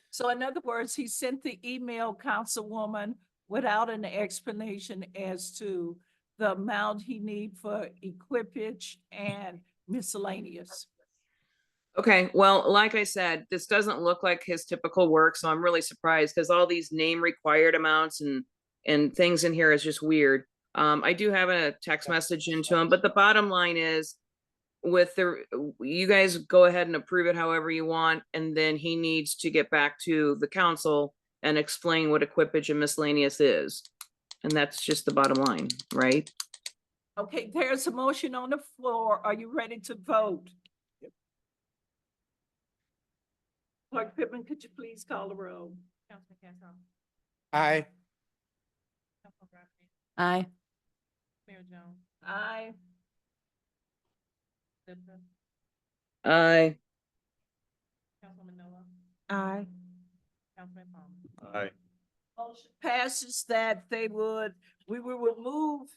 Speaker 1: So in other words, he sent the email, Councilwoman, without an explanation as to the amount he need for equipage and miscellaneous.
Speaker 11: Okay, well, like I said, this doesn't look like his typical work, so I'm really surprised because all these name required amounts and things in here is just weird. I do have a text message into him, but the bottom line is with you guys go ahead and approve it however you want, and then he needs to get back to the council and explain what equipage and miscellaneous is. And that's just the bottom line, right?
Speaker 1: Okay, there's a motion on the floor. Are you ready to vote? Clerk Pittman, could you please call the roll?
Speaker 2: Councilman Castle.
Speaker 3: Aye.
Speaker 2: Councilman Bradley.
Speaker 8: Aye.
Speaker 2: Mayor Jones.
Speaker 1: Aye.
Speaker 2: Lipper.
Speaker 11: Aye.
Speaker 2: Councilman Noah.
Speaker 9: Aye.
Speaker 2: Councilman Palmer.
Speaker 7: Aye.
Speaker 1: Motion passes that we will remove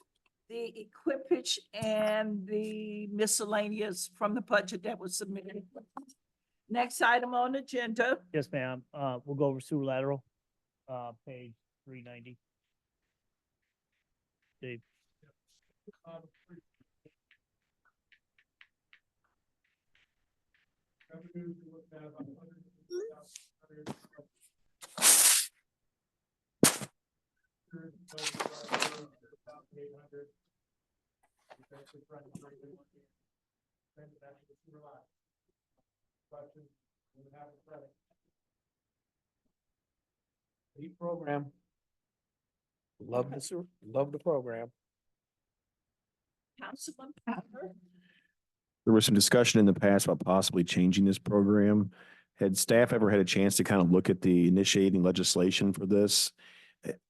Speaker 1: the equipage and the miscellaneous from the budget that was submitted. Next item on the agenda.
Speaker 5: Yes, ma'am. We'll go over sewer lateral, page 390. Dave.
Speaker 10: Revenues, we looked at about 800. Essentially trying to break it. Send it back to the sewer line. Questions? We have it ready.
Speaker 3: Neat program. Love the program.
Speaker 1: Councilman Palmer.
Speaker 7: There was some discussion in the past about possibly changing this program. Had staff ever had a chance to kind of look at the initiating legislation for this?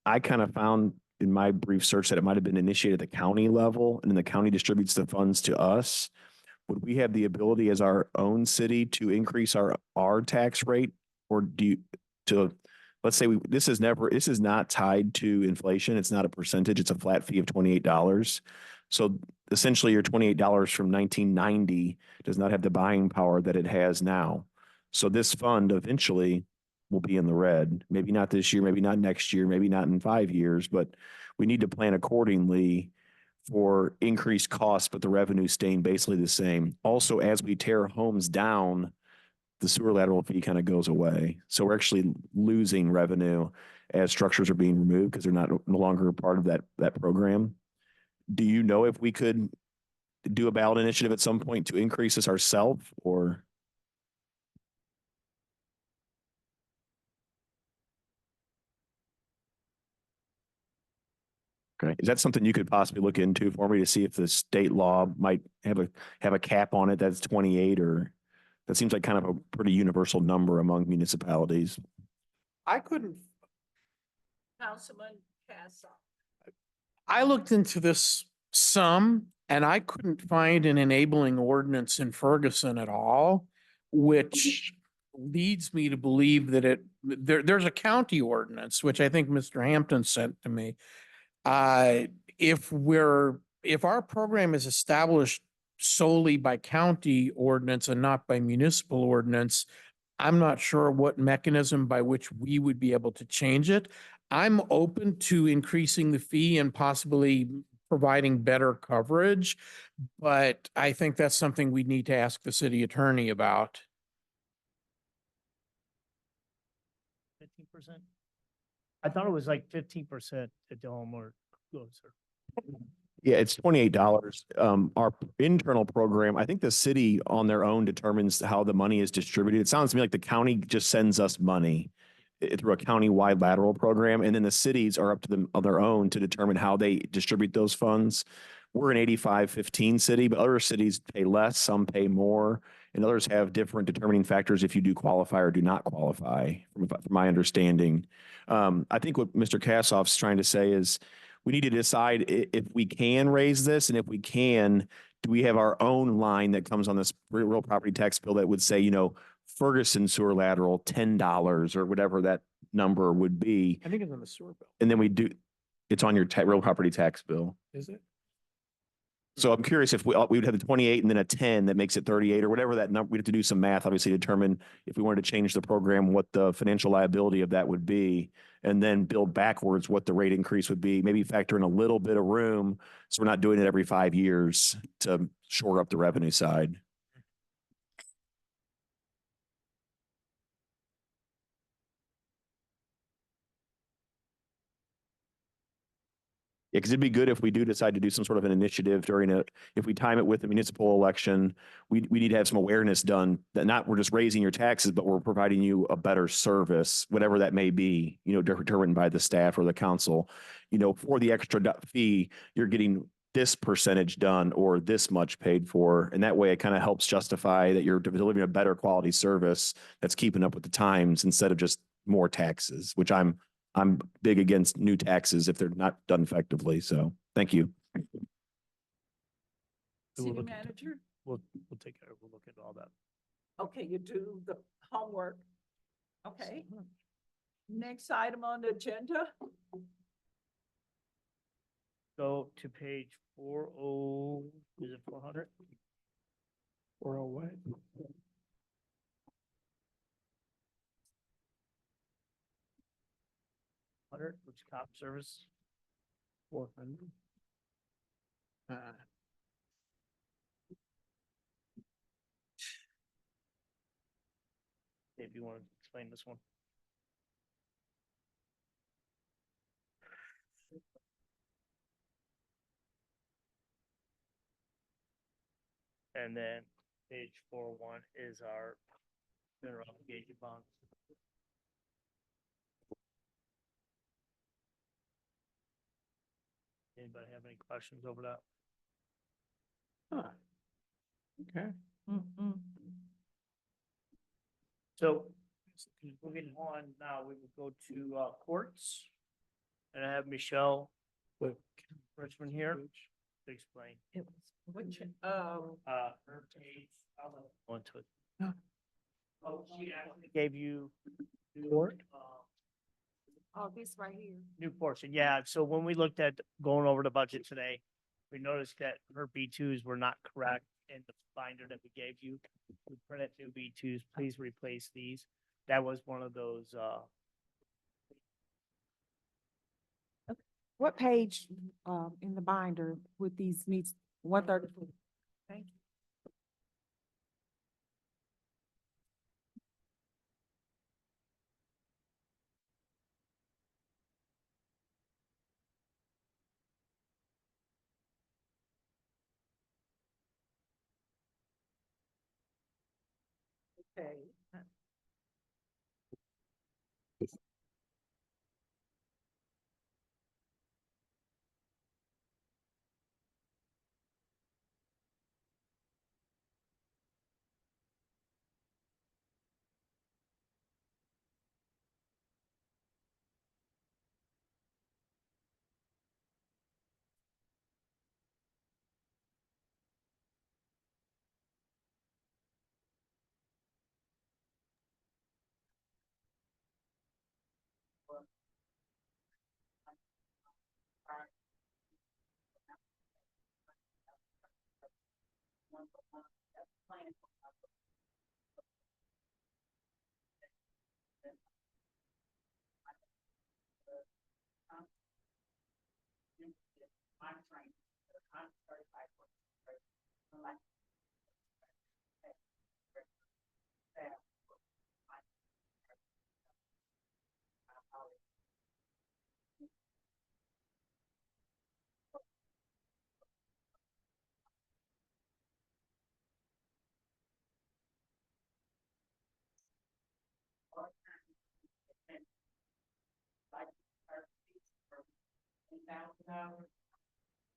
Speaker 7: I kind of found in my brief search that it might have been initiated at the county level and then the county distributes the funds to us. Would we have the ability as our own city to increase our tax rate? Or let's say this is not tied to inflation. It's not a percentage. It's a flat fee of $28. So essentially your $28 from 1990 does not have the buying power that it has now. So this fund eventually will be in the red. Maybe not this year, maybe not next year, maybe not in 5 years, but we need to plan accordingly for increased costs, but the revenue staying basically the same. Also, as we tear homes down, the sewer lateral fee kind of goes away. So we're actually losing revenue as structures are being removed because they're no longer a part of that program. Do you know if we could do a ballot initiative at some point to increase this ourselves or? Okay, is that something you could possibly look into for me to see if the state law might have a cap on it that's 28 or that seems like kind of a pretty universal number among municipalities.
Speaker 3: I couldn't,
Speaker 1: Councilman Castle.
Speaker 3: I looked into this some and I couldn't find an enabling ordinance in Ferguson at all, which leads me to believe that there's a county ordinance, which I think Mr. Hampton sent to me. Uh, if our program is established solely by county ordinance and not by municipal ordinance, I'm not sure what mechanism by which we would be able to change it. I'm open to increasing the fee and possibly providing better coverage, but I think that's something we need to ask the city attorney about.
Speaker 5: 15%? I thought it was like 15% at the home or closer.
Speaker 7: Yeah, it's $28. Our internal program, I think the city on their own determines how the money is distributed. It sounds to me like the county just sends us money through a county-wide lateral program, and then the cities are up to them on their own to determine how they distribute those funds. We're an 85-15 city, but other cities pay less, some pay more, and others have different determining factors if you do qualify or do not qualify, from my understanding. I think what Mr. Kassoff's trying to say is we need to decide if we can raise this, and if we can, do we have our own line that comes on this real property tax bill that would say, you know, Ferguson sewer lateral, $10 or whatever that number would be.
Speaker 3: I think it's on the sewer bill.
Speaker 7: And then it's on your real property tax bill.
Speaker 3: Is it?
Speaker 7: So I'm curious if we would have the 28 and then a 10 that makes it 38 or whatever that number. We'd have to do some math, obviously, to determine if we wanted to change the program, what the financial liability of that would be, and then build backwards what the rate increase would be. Maybe factor in a little bit of room so we're not doing it every 5 years to shore up the revenue side. Yeah, because it'd be good if we do decide to do some sort of an initiative if we time it with the municipal election, we need to have some awareness done that not we're just raising your taxes, but we're providing you a better service, whatever that may be, you know, determined by the staff or the council. You know, for the extra fee, you're getting this percentage done or this much paid for. And that way it kind of helps justify that you're delivering a better quality service that's keeping up with the times instead of just more taxes, which I'm big against new taxes if they're not done effectively. So thank you.
Speaker 5: We'll
Speaker 1: City
Speaker 5: look into it.
Speaker 1: manager?
Speaker 5: We'll take care of, we'll look at all that.
Speaker 1: Okay, you do the homework. Okay. Next item on the agenda,
Speaker 5: Go to page 40, is it 400?
Speaker 3: Or a what?
Speaker 5: 100, which cop service? 400. If you want to explain this one. And then page 401 is our general obligation bonds. Anybody have any questions over that?
Speaker 3: Huh. Okay.
Speaker 5: So moving on now, we will go to courts. And I have Michelle Richmond here to explain.
Speaker 1: which,
Speaker 5: Her page, I'll go into it. Oh, she actually gave you court,
Speaker 9: Oh, this right here.
Speaker 5: new portion. Yeah, so when we looked at going over the budget today, we noticed that her B2s were not correct in the binder that we gave you. We printed new B2s. Please replace these. That was one of those,
Speaker 9: What page, in the binder with these needs, 134? Thank you.
Speaker 1: okay.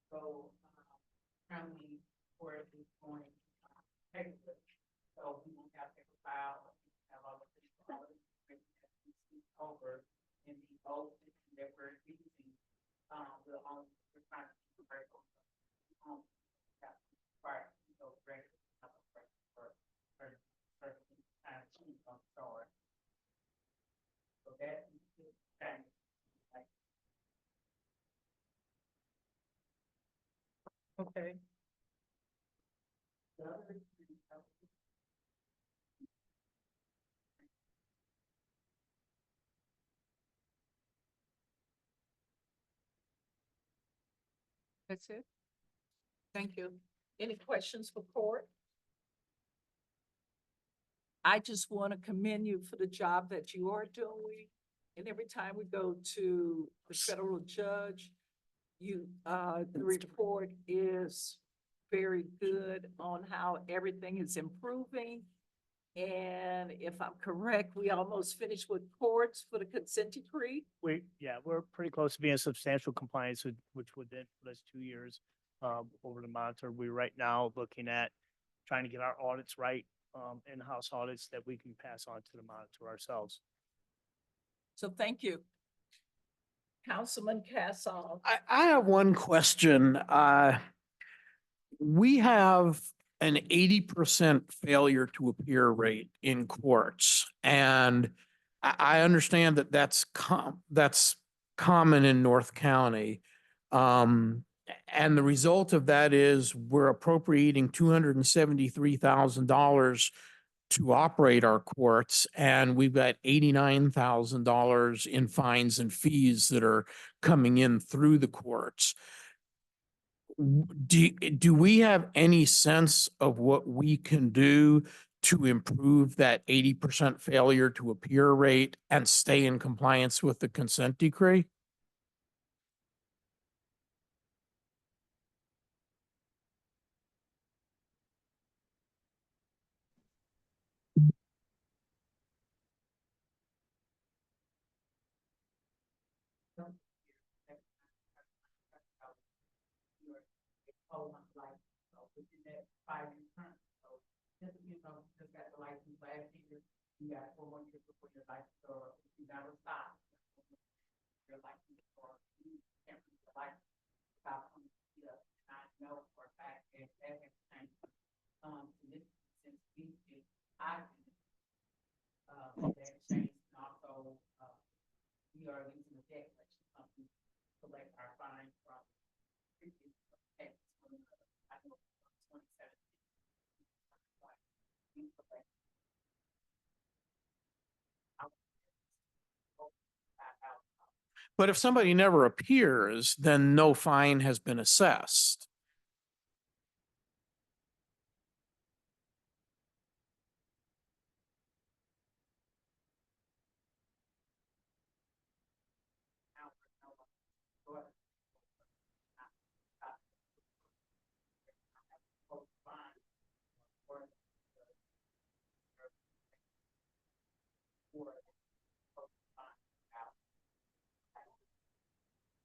Speaker 9: So, county court is going to pay for it. So we won't have to file, have all of this over in the old system that we're using. We're on, we're trying to keep it right over. Right, so ready, I'm sorry. So that is the thing.
Speaker 1: Okay. That's it? Thank you. Any questions for court? I just want to commend you for the job that you are doing. And every time we go to the federal judge, the report is very good on how everything is improving. And if I'm correct, we almost finished with courts for the consent decree.
Speaker 5: We're pretty close to being in substantial compliance with, which would then put us 2 years over the monitor. We're right now looking at trying to get our audits right, in-house audits that we can pass on to the monitor ourselves.
Speaker 1: So thank you. Councilman Casal.
Speaker 3: I have one question. We have an 80% failure to appear rate in courts. And I understand that that's common in North County. And the result of that is we're appropriating $273,000 to operate our courts, and we've got $89,000 in fines and fees that are coming in through the courts. Do we have any sense of what we can do to improve that 80% failure to appear rate and stay in compliance with the consent decree?
Speaker 9: Within that 5-year term. So just, just got the license last year, you got 4 more years before your license, or you never stop. Your license, or you can't reach the license without coming here. And I know for a fact that that has changed. This, since we did, that changed, and also, we are using the debt collection company to collect our fines from previous tax. I know 27.
Speaker 3: But if somebody never appears, then no fine has been assessed.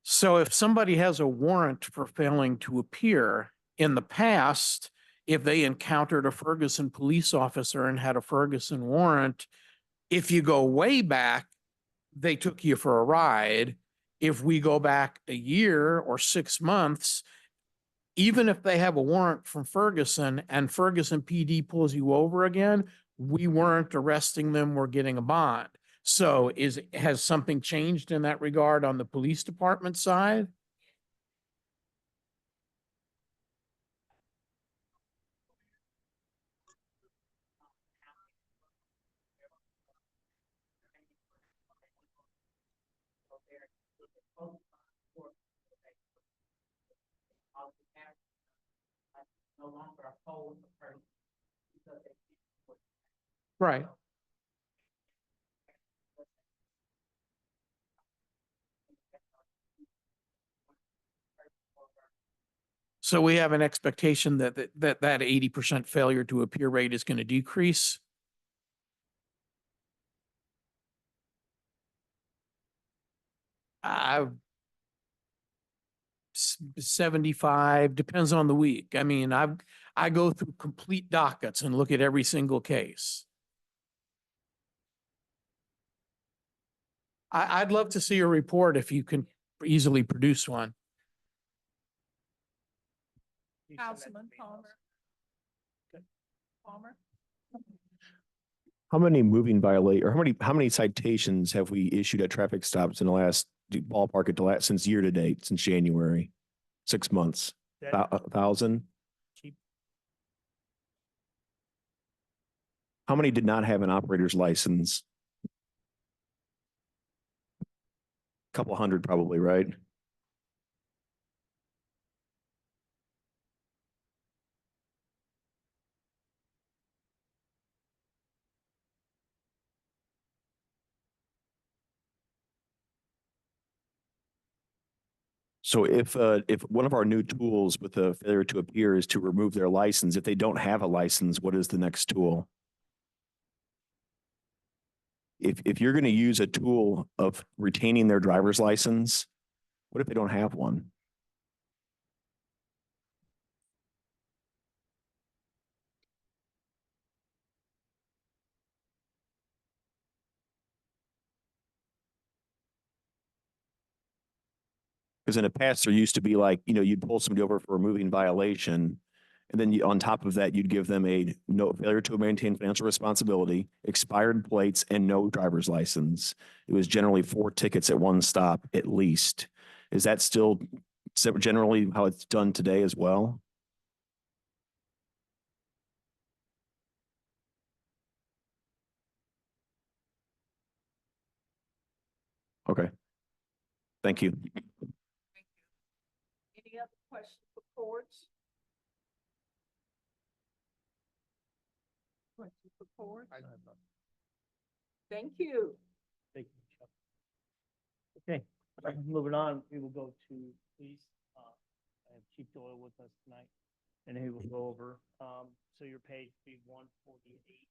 Speaker 3: So if somebody has a warrant for failing to appear in the past, if they encountered a Ferguson police officer and had a Ferguson warrant, if you go way back, they took you for a ride. If we go back a year or 6 months, even if they have a warrant from Ferguson and Ferguson PD pulls you over again, we weren't arresting them, we're getting a bond. So has something changed in that regard on the police department side?
Speaker 1: there. So the focus on work, okay. I'll be happy. I no longer oppose the person because they can't afford it.
Speaker 3: Right. So we have an expectation that 80% failure to appear rate is going to decrease. Uh, 75, depends on the week. I mean, I go through complete dockets and look at every single case. I'd love to see a report if you can easily produce one.
Speaker 5: You send that to
Speaker 1: Councilman
Speaker 5: me,
Speaker 1: Palmer. Palmer?
Speaker 7: How many how many citations have we issued at traffic stops in the last ballpark at the last, since year to date, since January? 6 months,
Speaker 5: That
Speaker 7: 1,000?
Speaker 5: cheap.
Speaker 7: How many did not have an operator's license? Couple hundred probably, right? So if one of our new tools with a failure to appear is to remove their license, if they don't have a license, what is the next tool? If you're going to use a tool of retaining their driver's license, what if they don't have one? Because in the past, there used to be like, you'd pull somebody over for a moving violation. And then on top of that, you'd give them a no failure to maintain financial responsibility, expired plates, and no driver's license. It was generally 4 tickets at one stop at least. Is that still generally how it's done today as well? Okay. Thank you.
Speaker 1: Any other questions for courts? Questions for courts? Thank you.
Speaker 5: Thank you, Chuck. Okay, moving on, we will go to police. I have Chief Doyle with us tonight, and he will go over, so your page be 148.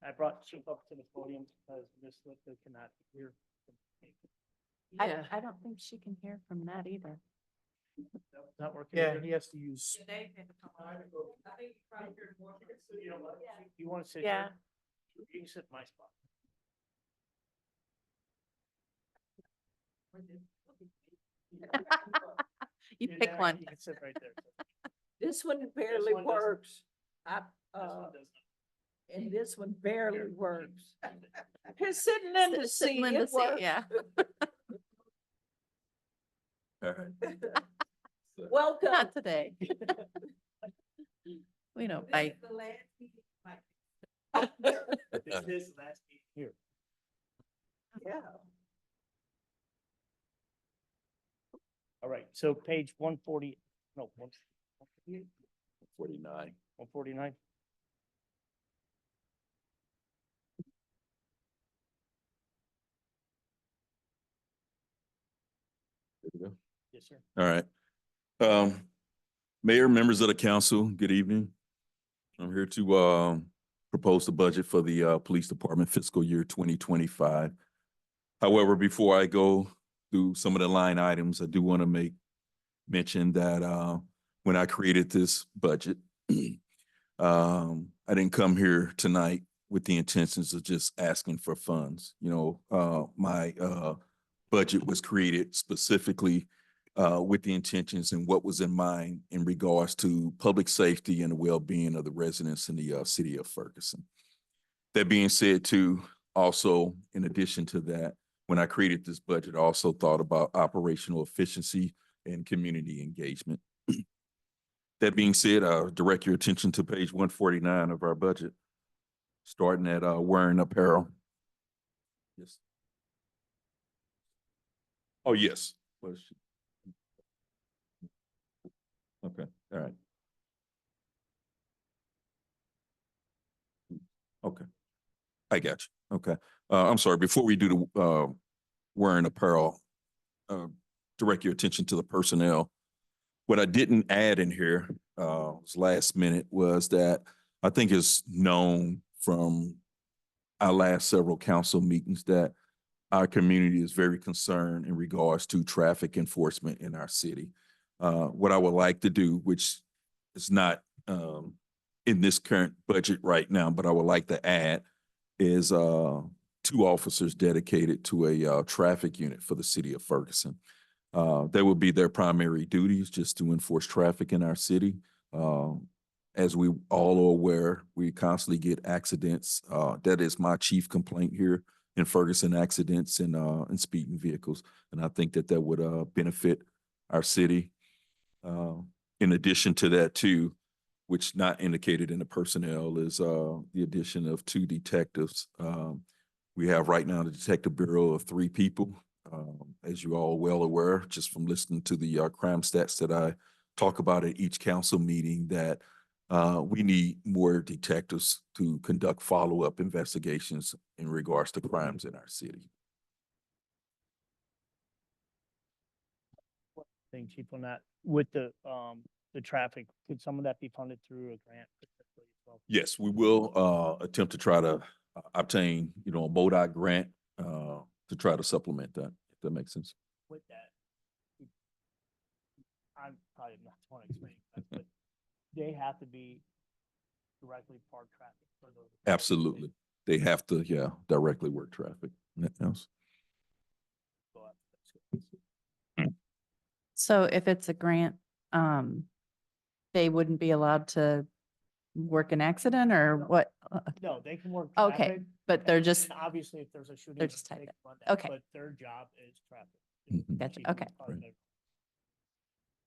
Speaker 5: I brought Chief up to the podium because Ms. Lipka cannot hear.
Speaker 8: I don't think she can hear from that either.
Speaker 5: Not working.
Speaker 3: Yeah,
Speaker 5: either?
Speaker 3: he has to use.
Speaker 5: You know what? You want to sit?
Speaker 8: Yeah.
Speaker 5: here? You can sit in my spot.
Speaker 8: You
Speaker 5: Yeah,
Speaker 8: pick one.
Speaker 5: You can sit right there.
Speaker 1: This one barely
Speaker 5: one doesn't.
Speaker 1: works.
Speaker 5: This one does
Speaker 1: And this one barely works. He's sitting in the
Speaker 8: Sitting
Speaker 1: seat,
Speaker 8: in the
Speaker 1: it
Speaker 8: seat,
Speaker 1: works.
Speaker 8: yeah.
Speaker 1: Welcome.
Speaker 8: Not today. We don't bite.
Speaker 5: This is last meeting here.
Speaker 1: Yeah.
Speaker 5: All right, so page 140, no, 148,
Speaker 7: 49.
Speaker 5: 149. Yes, sir.
Speaker 12: All right. Mayor, members of the council, good evening. I'm here to propose the budget for the police department fiscal year 2025. However, before I go through some of the line items, I do want to make mention that when I created this budget, I didn't come here tonight with the intentions of just asking for funds. My budget was created specifically with the intentions and what was in mind in regards to public safety and the well-being of the residents in the city of Ferguson. That being said, too, also, in addition to that, when I created this budget, I also thought about operational efficiency and community engagement. That being said, I'll direct your attention to page 149 of our budget, starting at wearing apparel. Yes. Oh, yes. Okay, all right. Okay. I got you. Okay. I'm sorry, before we do the, wearing apparel, direct your attention to the personnel. What I didn't add in here, was last minute, was that I think it's known from our last several council meetings that our community is very concerned in regards to traffic enforcement in our city. What I would like to do, which is not, in this current budget right now, but I would like to add is, 2 officers dedicated to a, traffic unit for the city of Ferguson. That would be their primary duties, just to enforce traffic in our city. As we all are aware, we constantly get accidents. That is my chief complaint here in Ferguson, accidents and speeding vehicles. And I think that that would benefit our city. In addition to that too, which not indicated in the personnel, is the addition of 2 detectives. We have right now the Detective Bureau of 3 people. As you all well aware, just from listening to the crime stats that I talk about at each council meeting, that we need more detectives to conduct follow-up investigations in regards to crimes in our city.
Speaker 5: Thing, Chief, on that, with the traffic, could some of that be funded through a grant? Specifically as well?
Speaker 12: Yes, we will attempt to try to obtain, a MoDOT grant to try to supplement that, if that makes sense.
Speaker 5: With that, I'm probably not the one explaining that, but they have to be directly parked traffic for those.
Speaker 12: Absolutely. They have to, directly work traffic. Anything else?
Speaker 8: So if it's a grant, they wouldn't be allowed to work an accident or what?
Speaker 5: No, they can work
Speaker 8: Okay,
Speaker 5: traffic.
Speaker 8: but they're just,
Speaker 5: And obviously, if there's a shooting.
Speaker 8: they're just
Speaker 5: they
Speaker 8: type
Speaker 5: can
Speaker 8: it.
Speaker 5: run that,
Speaker 8: Okay.
Speaker 5: But their job is traffic.
Speaker 12: Mhm.
Speaker 8: Gotcha,
Speaker 5: Chief,
Speaker 8: okay.
Speaker 5: part of
Speaker 12: Right.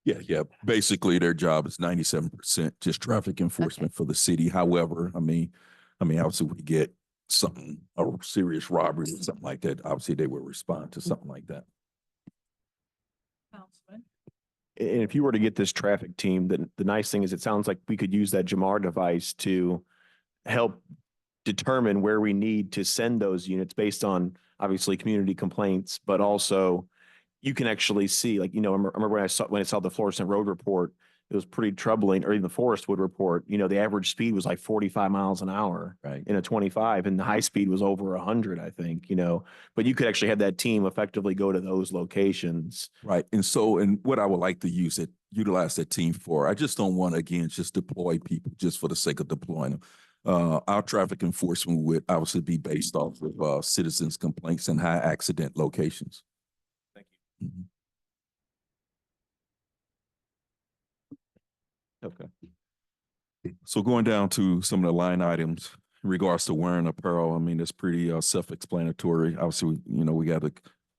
Speaker 5: their-
Speaker 12: Yeah. Basically, their job is 97% just traffic enforcement for the city. However, I mean, obviously, we get something, a serious robbery or something like that. Obviously, they will respond to something like that.
Speaker 1: Councilman?
Speaker 7: And if you were to get this traffic team, then the nice thing is it sounds like we could use that Jamar device to help determine where we need to send those units based on obviously community complaints, but also you can actually see, like, I remember when I saw the Florissant Road report, it was pretty troubling, or even the Forest Wood report, the average speed was like 45 miles an hour
Speaker 12: Right.
Speaker 7: in a 25, and the high speed was over 100, I think, but you could actually have that team effectively go to those locations.
Speaker 12: Right. And what I would like to utilize that team for, I just don't want to, again, just deploy people just for the sake of deploying them. Our traffic enforcement would obviously be based off of citizens' complaints and high accident locations.
Speaker 7: Thank you.
Speaker 12: Mhm. Okay. So going down to some of the line items in regards to wearing apparel, it's pretty self-explanatory. Obviously, we got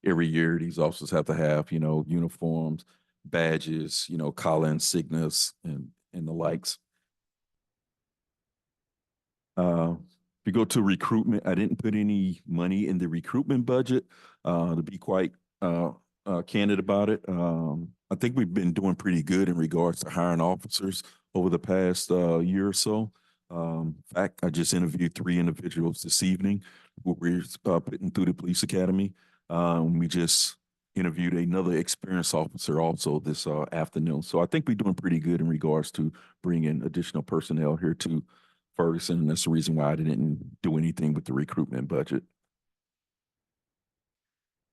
Speaker 12: every year these officers have to have, uniforms, badges, collar insignias and the likes. If you go to recruitment, I didn't put any money in the recruitment budget, to be quite candid about it. I think we've been doing pretty good in regards to hiring officers over the past year or so. In fact, I just interviewed 3 individuals this evening who we're putting through the police academy. We just interviewed another experienced officer also this afternoon. So I think we're doing pretty good in regards to bringing additional personnel here to Ferguson. And that's the reason why I didn't do anything with the recruitment budget.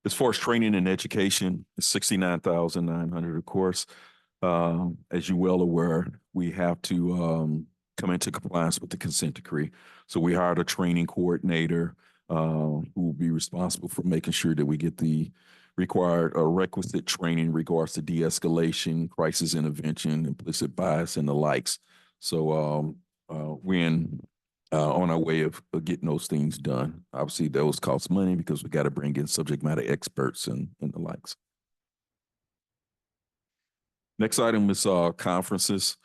Speaker 12: As far as training and education, it's 69,900, of course. As you well aware, we have to come into compliance with the consent decree. So we hired a training coordinator who will be responsible for making sure that we get the required requisite training in regards to de-escalation, crisis intervention, implicit bias, and the likes. So we're on our way of getting those things done. Obviously, those cost money because we got to bring in subject matter experts and the likes. Next item is conferences.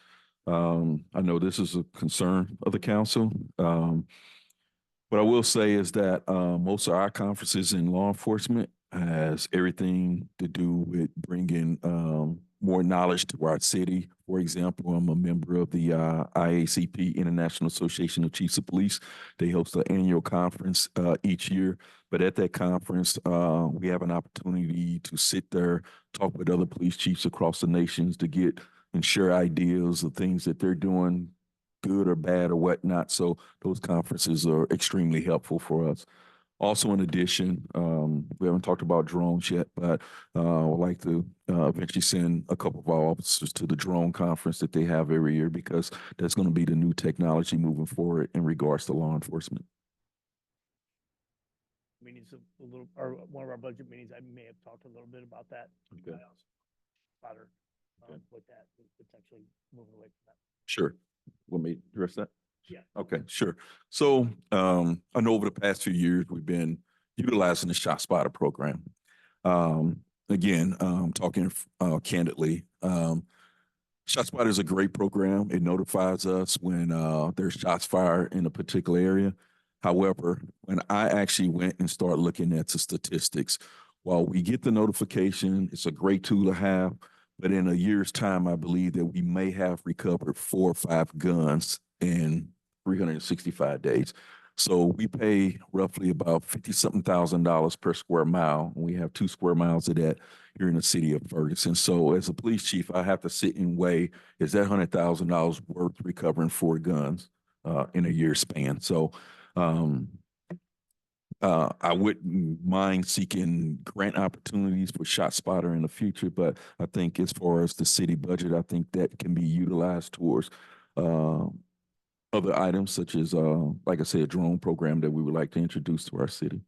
Speaker 12: I know this is a concern of the council. What I will say is that most of our conferences in law enforcement has everything to do with bringing more knowledge to our city. For example, I'm a member of the IACP, International Association of Chiefs of Police. They host an annual conference each year. But at that conference, we have an opportunity to sit there, talk with other police chiefs across the nations to get and share ideas of things that they're doing, good or bad or whatnot. So those conferences are extremely helpful for us. Also, in addition, we haven't talked about drones yet, but I would like to eventually send a couple of our officers to the drone conference that they have every year, because that's going to be the new technology moving forward in regards to law enforcement.
Speaker 5: Meetings a little, or one of our budget meetings, I may have talked a little bit about that.
Speaker 12: Okay.
Speaker 5: Spotter,
Speaker 12: Okay.
Speaker 5: with that, potentially moving away from that.
Speaker 12: Sure. Want me to address that?
Speaker 5: Yeah.
Speaker 12: Okay, sure. So I know over the past few years, we've been utilizing the Shot Spotter program. Again, talking candidly, Shot Spotter is a great program. It notifies us when there's shots fired in a particular area. However, when I actually went and started looking at the statistics, while we get the notification, it's a great tool to have, but in a year's time, I believe that we may have recovered 4 or 5 guns in 365 days. So we pay roughly about $50-something thousand per square mile. We have 2 square miles of that here in the city of Ferguson. So as a police chief, I have to sit and weigh, is that $100,000 worth recovering 4 guns in a year span? So I wouldn't mind seeking grant opportunities for Shot Spotter in the future, but I think as far as the city budget, I think that can be utilized towards other items such as, like I said, a drone program that we would like to introduce to our city.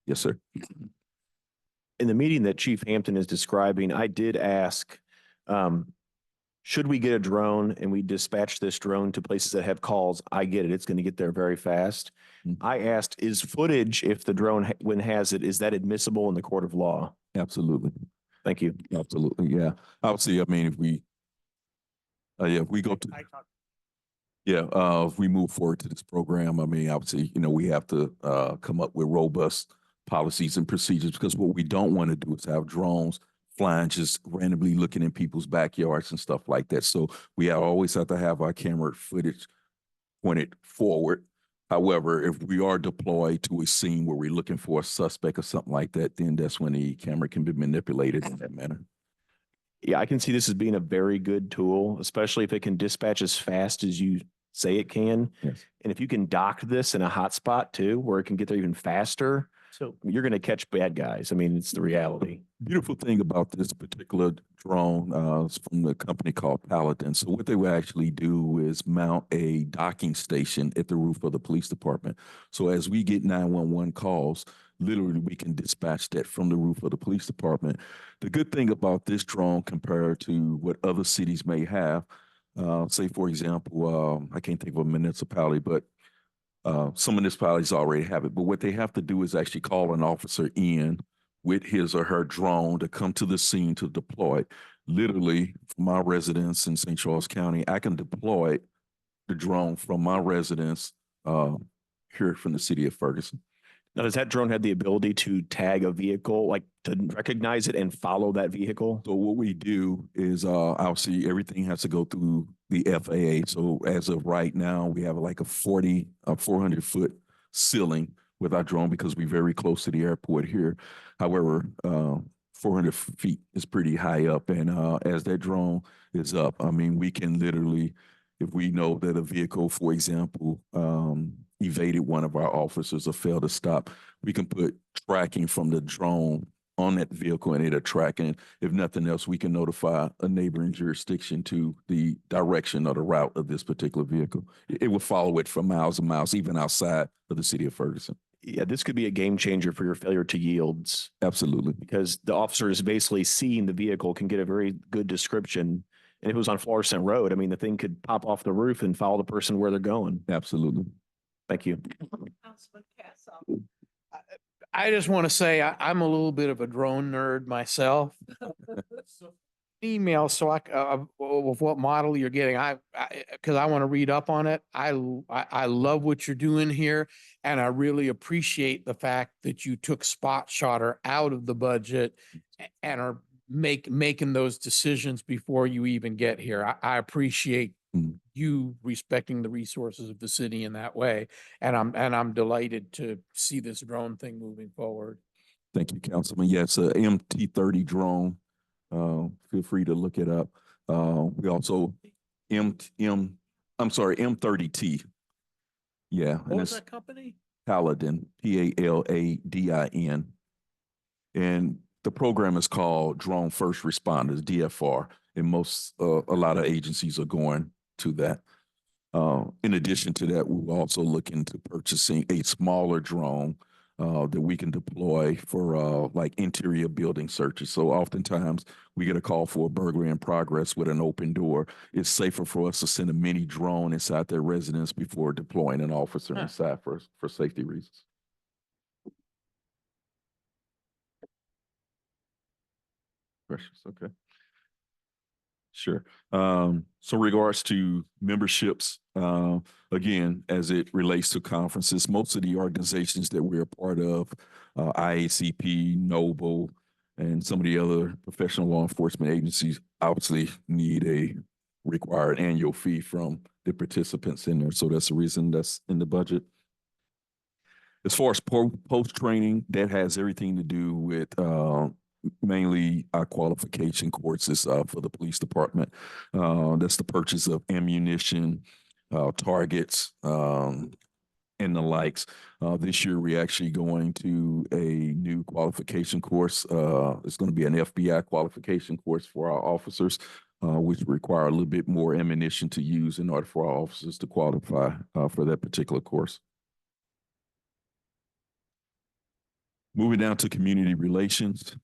Speaker 12: Yes, sir.
Speaker 7: In the meeting that Chief Hampton is describing, I did ask, should we get a drone and we dispatch this drone to places that have calls? I get it. It's going to get there very fast. I asked, is footage, if the drone when has it, is that admissible in the court of law?
Speaker 12: Absolutely.
Speaker 7: Thank you.
Speaker 12: Absolutely. Yeah. Obviously, I mean, if we go to, if we move forward to this program, I mean, obviously, we have to come up with robust policies and procedures, because what we don't want to do is have drones flying just randomly looking in people's backyards and stuff like that. So we always have to have our camera footage pointed forward. However, if we are deployed to a scene where we're looking for a suspect or something like that, then that's when the camera can be manipulated in that manner.
Speaker 7: Yeah, I can see this as being a very good tool, especially if it can dispatch as fast as you say it can.
Speaker 12: Yes.
Speaker 7: And if you can dock this in a hotspot too, where it can get there even faster,
Speaker 5: So
Speaker 7: you're going to catch bad guys. I mean, it's the reality.
Speaker 12: Beautiful thing about this particular drone is from the company called Paladin. So what they will actually do is mount a docking station at the roof of the police department. So as we get 911 calls, literally we can dispatch that from the roof of the police department. The good thing about this drone compared to what other cities may have, say for example, I can't think of a municipality, but some municipalities already have it. But what they have to do is actually call an officer in with his or her drone to come to the scene to deploy. Literally, from my residence in St. Charles County, I can deploy the drone from my residence here from the city of Ferguson.
Speaker 7: Now, does that drone have the ability to tag a vehicle, like to recognize it and follow that vehicle?
Speaker 12: So what we do is obviously everything has to go through the FAA. So as of right now, we have like a 400-foot ceiling with our drone because we're very close to the airport here. However, 400 feet is pretty high up. And as that drone is up, I mean, we can literally, if we know that a vehicle, for example, evaded one of our officers or failed to stop, we can put tracking from the drone on that vehicle and it'll track. And if nothing else, we can notify a neighboring jurisdiction to the direction or the route of this particular vehicle. It will follow it for miles and miles, even outside of the city of Ferguson.
Speaker 7: Yeah, this could be a game changer for your failure to yields.
Speaker 12: Absolutely.
Speaker 7: Because the officer is basically seeing the vehicle, can get a very good description. And if it was on Florissant Road, I mean, the thing could pop off the roof and follow the person where they're going.
Speaker 12: Absolutely.
Speaker 7: Thank you.
Speaker 1: Councilman Cassoff.
Speaker 3: I just want to say I'm a little bit of a drone nerd myself. email so of what model you're getting. Cause I want to read up on it. I love what you're doing here. And I really appreciate the fact that you took Spot Shotter out of the budget and are making those decisions before you even get here. I appreciate you respecting the resources of the city in that way. And I'm delighted to see this drone thing moving forward.
Speaker 12: Thank you, Councilman. Yeah, it's a MT-30 drone. Feel free to look it up. We also M30T. Yeah.
Speaker 3: What
Speaker 12: and
Speaker 3: was
Speaker 12: it's
Speaker 3: that company?
Speaker 12: Paladin, Paladin. And the program is called Drone First Responders, DFR. And a lot of agencies are going to that. In addition to that, we will also look into purchasing a smaller drone that we can deploy for like interior building searches. So oftentimes we get a call for a burglary in progress with an open door. It's safer for us to send a mini drone inside their residence before deploying an officer inside for safety reasons. Questions? Okay. Sure. So regards to memberships, again, as it relates to conferences, most of the organizations that we're a part of, IACP, Noble, and some of the other professional law enforcement agencies obviously need a required annual fee from the participants in there. So that's the reason that's in the budget. As far as post-training, that has everything to do with mainly our qualification courses for the police department. That's the purchase of ammunition, targets, and the likes. This year, we're actually going to a new qualification course. It's going to be an FBI qualification course for our officers, which require a little bit more ammunition to use in order for our officers to qualify for that particular course. Moving down to community relations,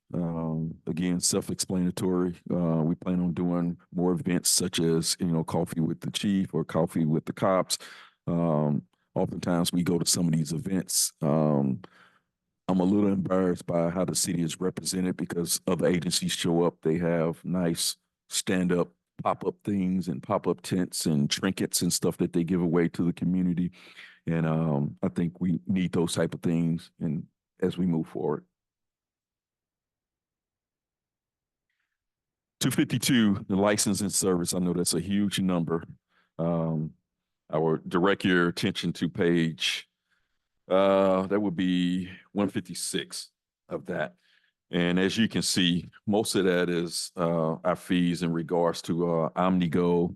Speaker 12: again, self-explanatory. We plan on doing more events such as, coffee with the chief or coffee with the cops. Oftentimes we go to some of these events. I'm a little embarrassed by how the city is represented because other agencies show up. They have nice stand-up, pop-up things and pop-up tents and trinkets and stuff that they give away to the community. And I think we need those type of things and as we move forward. 252, the license and service. I know that's a huge number. I would direct your attention to page, that would be 156 of that. And as you can see, most of that is our fees in regards to OmniGo,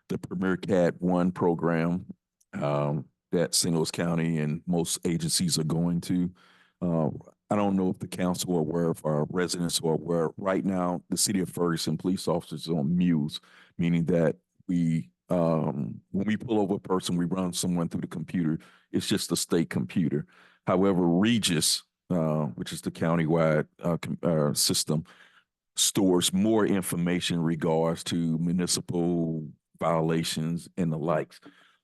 Speaker 12: the Premier Cat 1 program that St. Louis County and most agencies are going to. I don't know if the council are aware, if our residents are aware. Right now, the city of Ferguson police officers are on Muse, meaning that when we pull over a person, we run someone through the computer. It's just a state computer. However, Regis, which is the countywide system, stores more information in regards to municipal violations and the likes.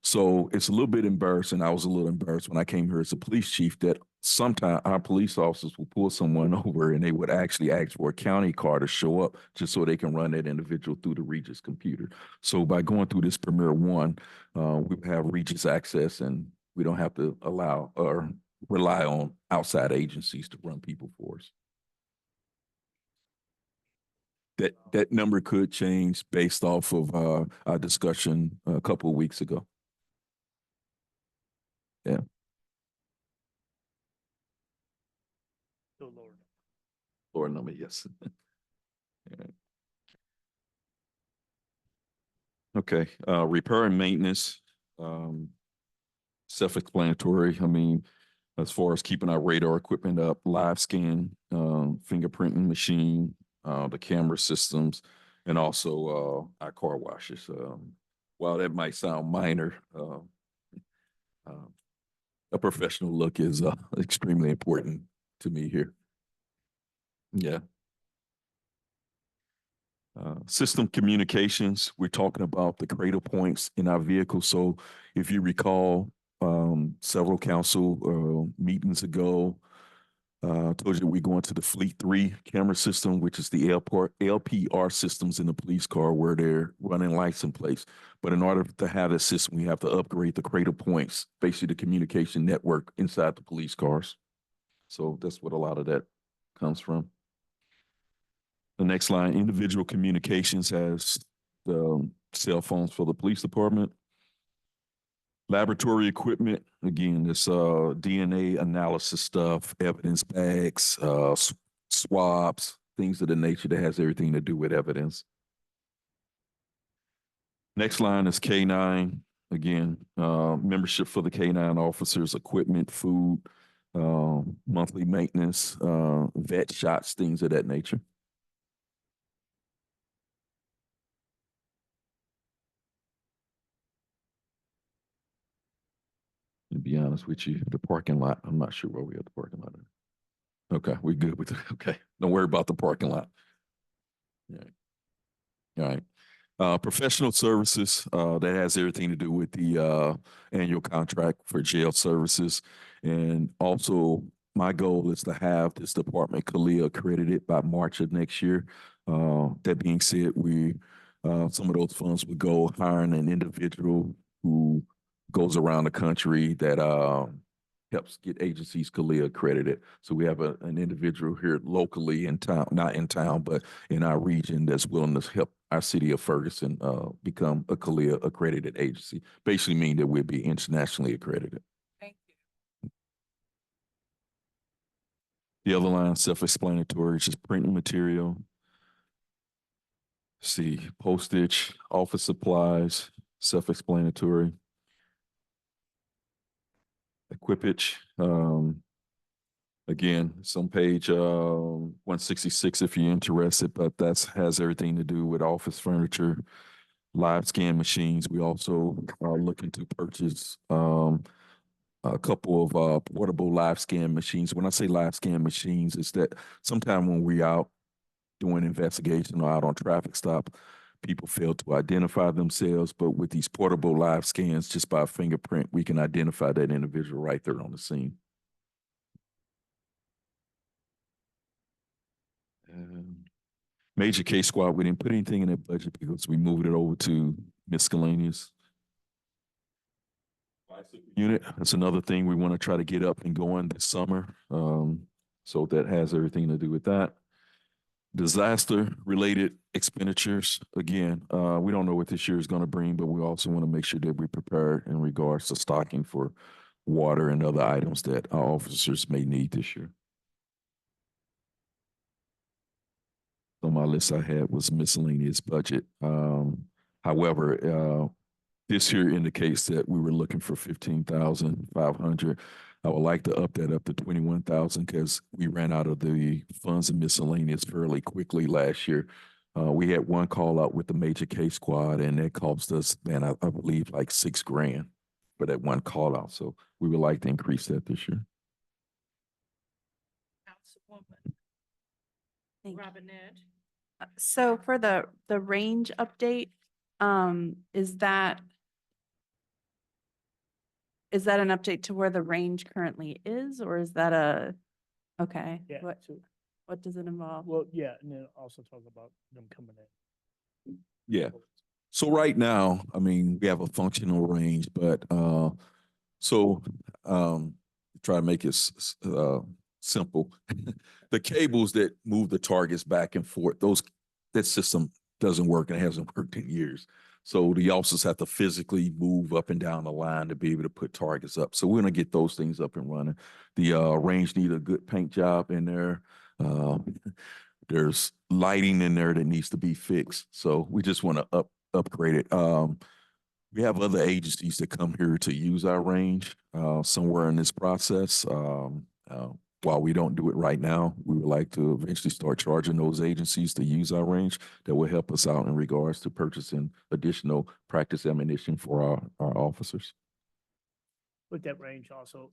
Speaker 12: So it's a little bit embarrassing. I was a little embarrassed when I came here as a police chief that sometimes our police officers will pull someone over and they would actually ask for a county car to show up just so they can run that individual through the Regis computer. So by going through this Premier 1, we have Regis access and we don't have to allow or rely on outside agencies to run people for us. That number could change based off of our discussion a couple of weeks ago. Yeah.
Speaker 5: So Lord.
Speaker 12: Lower number, yes. Yeah. Okay, repair and maintenance, self-explanatory. I mean, as far as keeping our radar equipment up, live scan, fingerprinting machine, the camera systems, and also our car washes. While that might sound minor, a professional look is extremely important to me here. Yeah. System communications, we're talking about the cradle points in our vehicle. So if you recall, several council meetings ago, Told you we going to the Fleet 3 camera system, which is the LPR systems in the police car where they're running license plates. But in order to have that system, we have to upgrade the cradle points, basically the communication network inside the police cars. So that's what a lot of that comes from. The next line, individual communications, has the cell phones for the police department. Laboratory equipment, again, this DNA analysis stuff, evidence bags, swabs, things of the nature that has everything to do with evidence. Next line is K9. Again, membership for the K9 officers, equipment, food, monthly maintenance, vet shots, things of that nature. To be honest with you, the parking lot, I'm not sure where we have the parking lot. Okay, we're good with it. Okay, don't worry about the parking lot. All right. Professional services, that has everything to do with the annual contract for jail services. And also, my goal is to have this department CALIA accredited by March of next year. That being said, some of those funds would go hiring an individual who goes around the country that helps get agencies CALIA accredited. So we have an individual here locally in town, not in town, but in our region that's willing to help our city of Ferguson become a CALIA accredited agency. Basically mean that we'll be internationally accredited.
Speaker 8: Thank you.
Speaker 12: The other line, self-explanatory, is just printing material. See, postage, office supplies, self-explanatory. Equipage, again, it's on page 166 if you're interested, but that has everything to do with office furniture, live scan machines. We also are looking to purchase a couple of portable live scan machines. When I say live scan machines, it's that sometime when we're out doing investigation or out on traffic stop, people fail to identify themselves, but with these portable live scans, just by a fingerprint, we can identify that individual right there on the scene. Major case squad, we didn't put anything in that budget because we moved it over to miscellaneous. Unit, that's another thing we want to try to get up and going this summer. So that has everything to do with that. Disaster-related expenditures, again, we don't know what this year is going to bring, but we also want to make sure that we're prepared in regards to stocking for water and other items that our officers may need this year. On my list I had was miscellaneous budget. However, this here indicates that we were looking for 15,500. I would like to up that up to 21,000 because we ran out of the funds and miscellaneous fairly quickly last year. We had one call out with the major case squad, and that cost us, man, I believe like $6,000 for that one call out. So we would like to increase that this year.
Speaker 2: Councilwoman
Speaker 8: Thank you.
Speaker 2: Robinette.
Speaker 8: So for the range update, is that an update to where the range currently is, or is that okay?
Speaker 5: Yeah,
Speaker 8: What does it involve?
Speaker 5: well, yeah, and then also talk about them coming in.
Speaker 12: Yeah. So right now, I mean, we have a functional range, but try to make it simple. The cables that move the targets back and forth, that system doesn't work and hasn't worked in years. So the officers have to physically move up and down the line to be able to put targets up. So we're going to get those things up and running. The range need a good paint job in there. There's lighting in there that needs to be fixed. So we just want to upgrade it. We have other agencies that come here to use our range somewhere in this process. While we don't do it right now, we would like to eventually start charging those agencies to use our range. That will help us out in regards to purchasing additional practice ammunition for our officers.
Speaker 5: With that range also,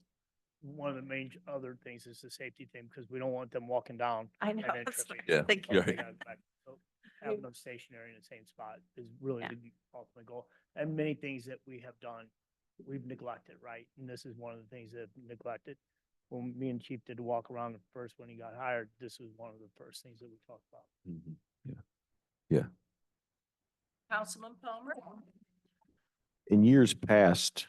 Speaker 5: one of the main other things is the safety thing, because we don't want them walking down.
Speaker 8: I know.
Speaker 5: and then
Speaker 8: that's
Speaker 5: tripping.
Speaker 8: what I'm
Speaker 12: Yeah,
Speaker 8: thinking.
Speaker 12: yeah.
Speaker 5: They gotta back- so Having them stationary in the same spot is really
Speaker 8: Yeah.
Speaker 5: the ultimate goal. And many things that we have done, we've neglected, right? And this is one of the things that we've neglected. when me and Chief did the walk around at first when he got hired, this was one of the first things that we talked about.
Speaker 12: Yeah.
Speaker 1: Councilman Palmer?
Speaker 7: In years past,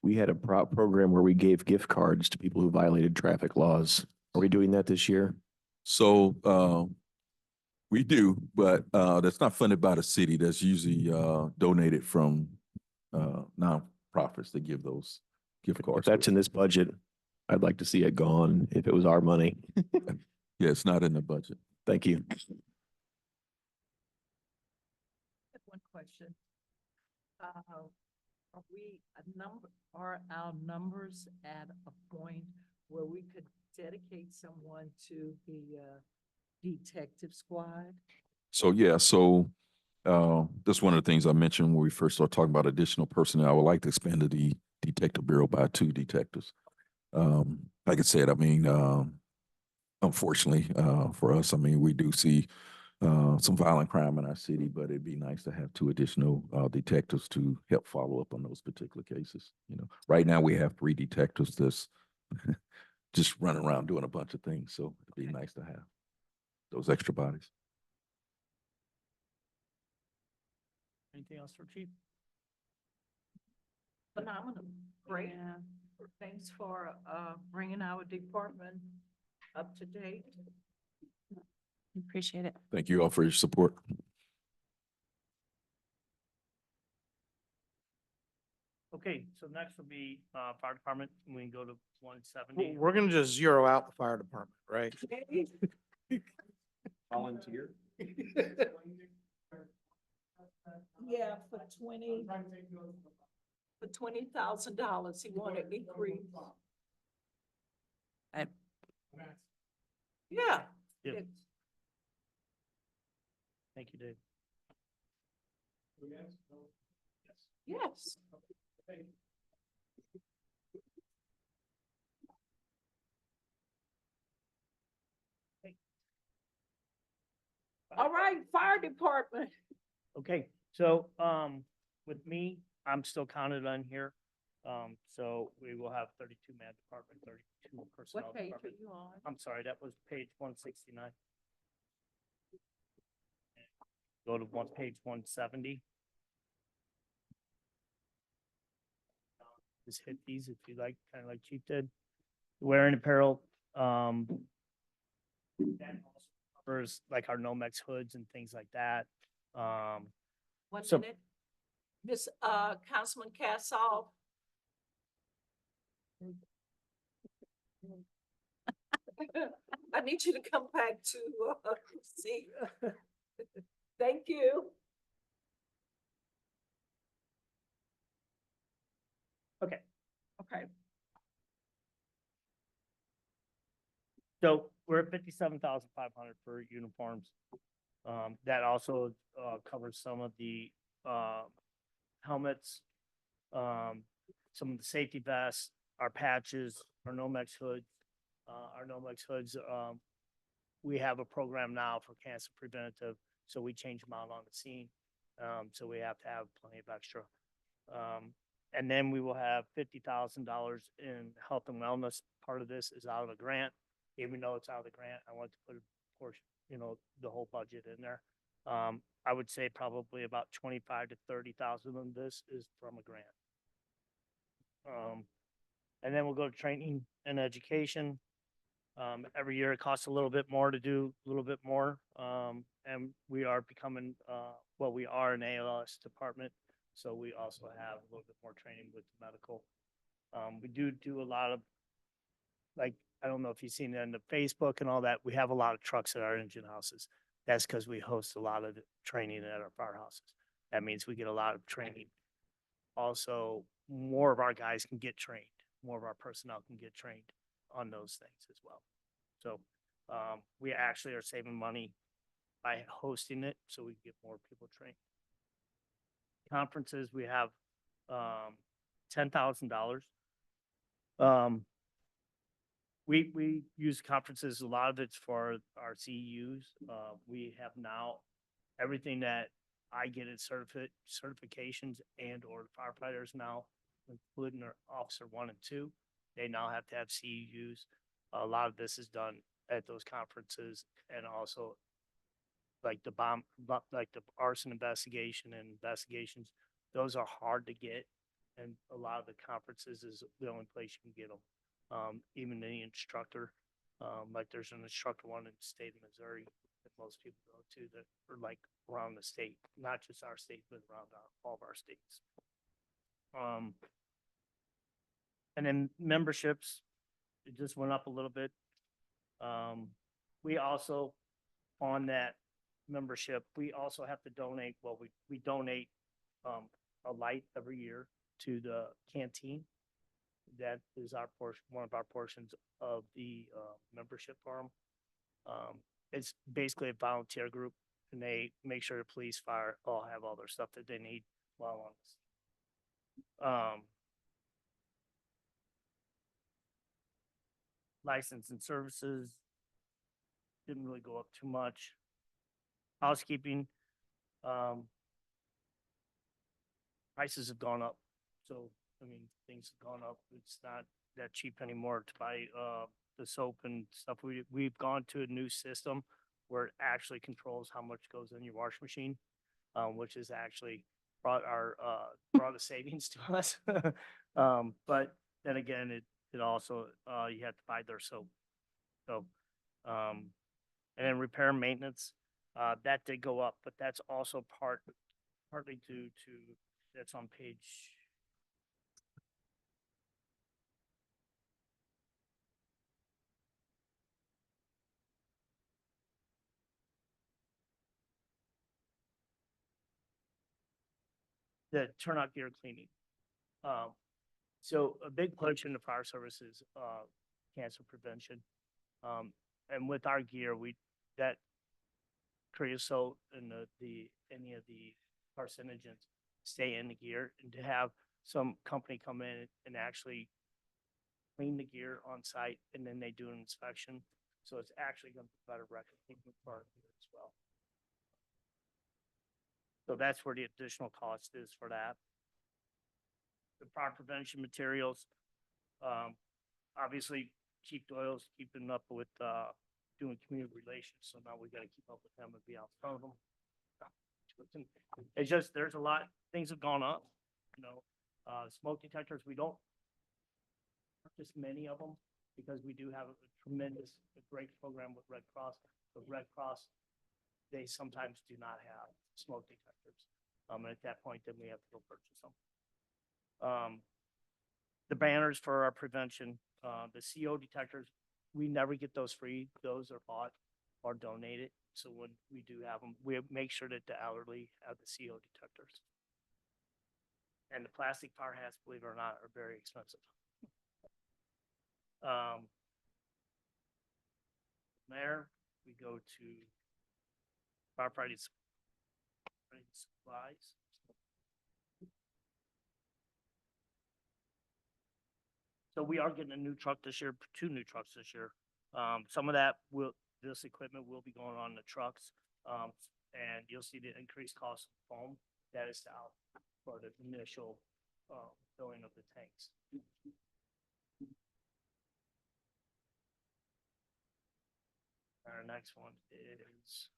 Speaker 7: we had a program where we gave gift cards to people who violated traffic laws. Are we doing that this year?
Speaker 12: So, we do, but, that's not funded by the city. That's usually, donated from, nonprofits that give those gift
Speaker 7: If
Speaker 12: cards.
Speaker 7: that's in this budget, I'd like to see it gone if it was our money.
Speaker 12: Yeah, it's not in the budget.
Speaker 7: Thank you.
Speaker 1: One question. Are our numbers at a point where we could dedicate someone to the detective squad?
Speaker 12: So, yeah, so, that's one of the things I mentioned when we first started talking about additional personnel. I would like to expand the detective bureau by 2 detectives. Like I said, I mean, unfortunately, for us, I mean, we do see some violent crime in our city, but it'd be nice to have 2 additional detectives to help follow up on those particular cases. You know, right now we have 3 detectives that's just running around doing a bunch of things. So it'd be nice to have those extra bodies.
Speaker 5: Anything else for Chief?
Speaker 1: Phenomenal, great.
Speaker 8: Yeah.
Speaker 1: Thanks for bringing our department up to date.
Speaker 8: Appreciate it.
Speaker 12: Thank you all for your support.
Speaker 5: Okay, so next will be, fire department, and we can go to 170.
Speaker 3: We're gonna just zero out the fire department, right?
Speaker 7: Volunteer?
Speaker 1: Yeah, for $20,000, he wanted increase. Yeah.
Speaker 5: Yep.
Speaker 1: it's-
Speaker 5: Thank you, Dave.
Speaker 1: Yes. All right, fire department.
Speaker 5: Okay, so, with me, I'm still counted on here. So we will have 32-man department, 32 personnel
Speaker 1: What page are
Speaker 5: department.
Speaker 1: you on?
Speaker 5: I'm sorry, that was page 169. Go to page 170. Just hit these if you like, kind of like Chief did. Wearing apparel, that also covers like our Nomex hoods and things like that.
Speaker 1: 1
Speaker 5: So-
Speaker 1: minute. Miss, Councilman Cassoff. I need you to come back to, see. Thank you.
Speaker 5: Okay,
Speaker 1: Okay.
Speaker 5: so we're at 57,500 for uniforms. That also, covers some of the, helmets, some of the safety vests, our patches, our Nomex hoods. Our Nomex hoods, we have a program now for cancer preventative, so we change them out on the scene. So we have to have plenty of extra. And then we will have $50,000 in health and wellness. Part of this is out of a grant. Even though it's out of the grant, I want to put a portion, the whole budget in there. I would say probably about 25 to 30,000 of this is from a grant. And then we'll go to training and education. Every year it costs a little bit more to do a little bit more. And we are becoming, we are an ALS department. So we also have a little bit more training with medical. We do a lot of, like, I don't know if you've seen it on the Facebook and all that. We have a lot of trucks at our engine houses. That's because we host a lot of the training at our firehouses. That means we get a lot of training. Also, more of our guys can get trained. More of our personnel can get trained on those things as well. So we actually are saving money by hosting it so we can get more people trained. Conferences, we have $10,000. We use conferences, a lot of it's for our CEUs. We have now everything that I get at certifications and or firefighters now, including our officer 1 and 2. They now have to have CEUs. A lot of this is done at those conferences and also like like the arson investigation and investigations, those are hard to get. And a lot of the conferences is the only place you can get them. Even the instructor, like there's an instructor one in the state of Missouri that most people go to that are like around the state, not just our state, but around all of our states. And then memberships, it just went up a little bit. We also, on that membership, we also have to donate, well, we donate a light every year to the canteen. That is our portion, one of our portions of the membership for 'em. It's basically a volunteer group, and they make sure the police, fire, all have all their stuff that they need while on this. License and services didn't really go up too much. Housekeeping, prices have gone up. So, I mean, things have gone up. It's not that cheap anymore to buy the soap and stuff. We've gone to a new system where it actually controls how much goes in your washing machine, which has actually brought a savings to us. But then again, it also you have to buy their soap. So, and then repair and maintenance, that did go up, but that's also partly due to, that's on page. The turnout gear cleaning. So a big push in the fire service is cancer prevention. And with our gear, that creosote and any of the carcinogens stay in the gear, and to have some company come in and actually clean the gear on site, and then they do an inspection. So it's actually going to be better record keeping for our gear as well. So that's where the additional cost is for that. The fire prevention materials, obviously Chief Doyle's keeping up with doing community relations, so now we got to keep up with them and be out front of them. It's just, there's a lot, things have gone up, you know. Smoke detectors, we don't just many of them, because we do have a great program with Red Cross. But Red Cross, they sometimes do not have smoke detectors. And at that point, then we have to go purchase them. The banners for our prevention, the CO detectors, we never get those free. Those are bought or donated. So when we do have them, we make sure that the elderly have the CO detectors. And the plastic fire hats, believe it or not, are very expensive. There, we go to firefighting supplies. So we are getting a new truck this year, 2 new trucks this year. Some of this equipment will be going on the trucks. And you'll see the increased cost of foam that is out for the initial filling of the tanks. Our next one is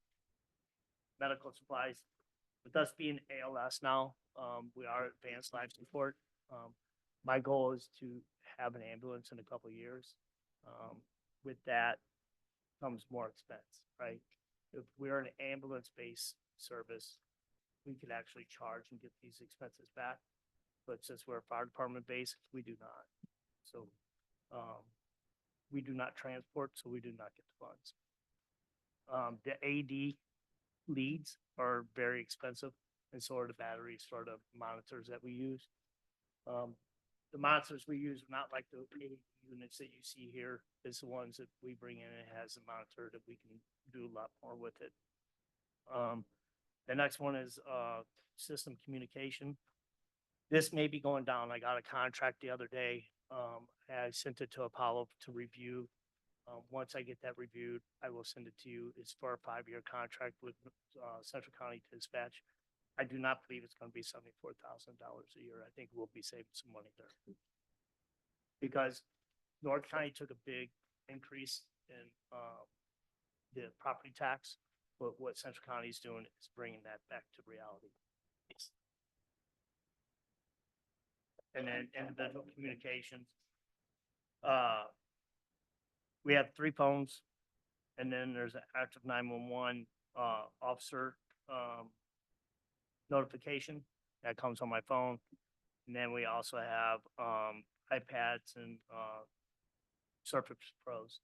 Speaker 5: medical supplies. With us being ALS now, we are advanced life support. My goal is to have an ambulance in a couple of years. With that comes more expense, right? If we're an ambulance-based service, we could actually charge and get these expenses back. But since we're a fire department based, we do not. So we do not transport, so we do not get the funds. The AD leads are very expensive, and so are the batteries for the monitors that we use. The monitors we use are not like the AD units that you see here. It's the ones that we bring in. It has a monitor that we can do a lot more with it. The next one is system communication. This may be going down. I got a contract the other day. I sent it to Apollo to review. Once I get that reviewed, I will send it to you. It's for a 5-year contract with Central County Dispatch. I do not believe it's going to be $74,000 a year. I think we'll be saving some money there. Because North County took a big increase in, the property tax, but what Central County is doing is bringing that back to reality. And then individual communications. We have 3 phones, and then there's an active 911 officer notification that comes on my phone. And then we also have iPads and Surface Pros.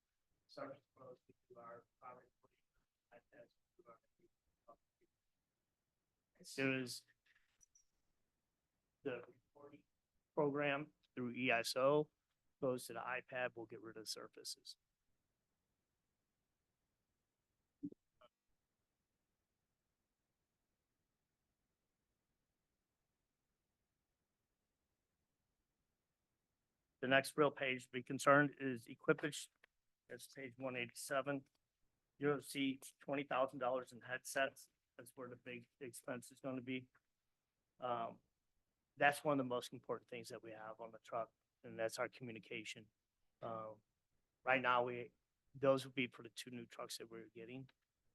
Speaker 5: Surface Pros we do our iPads. We do our- As soon as the recording program through ESO goes to the iPad, we'll get rid of Surfaces. The next real page to be concerned is equipage. That's page 187. You'll see $20,000 in headsets. That's where the big expense is going to be. That's one of the most important things that we have on the truck, and that's our communication. Right now, those would be for the 2 new trucks that we're getting.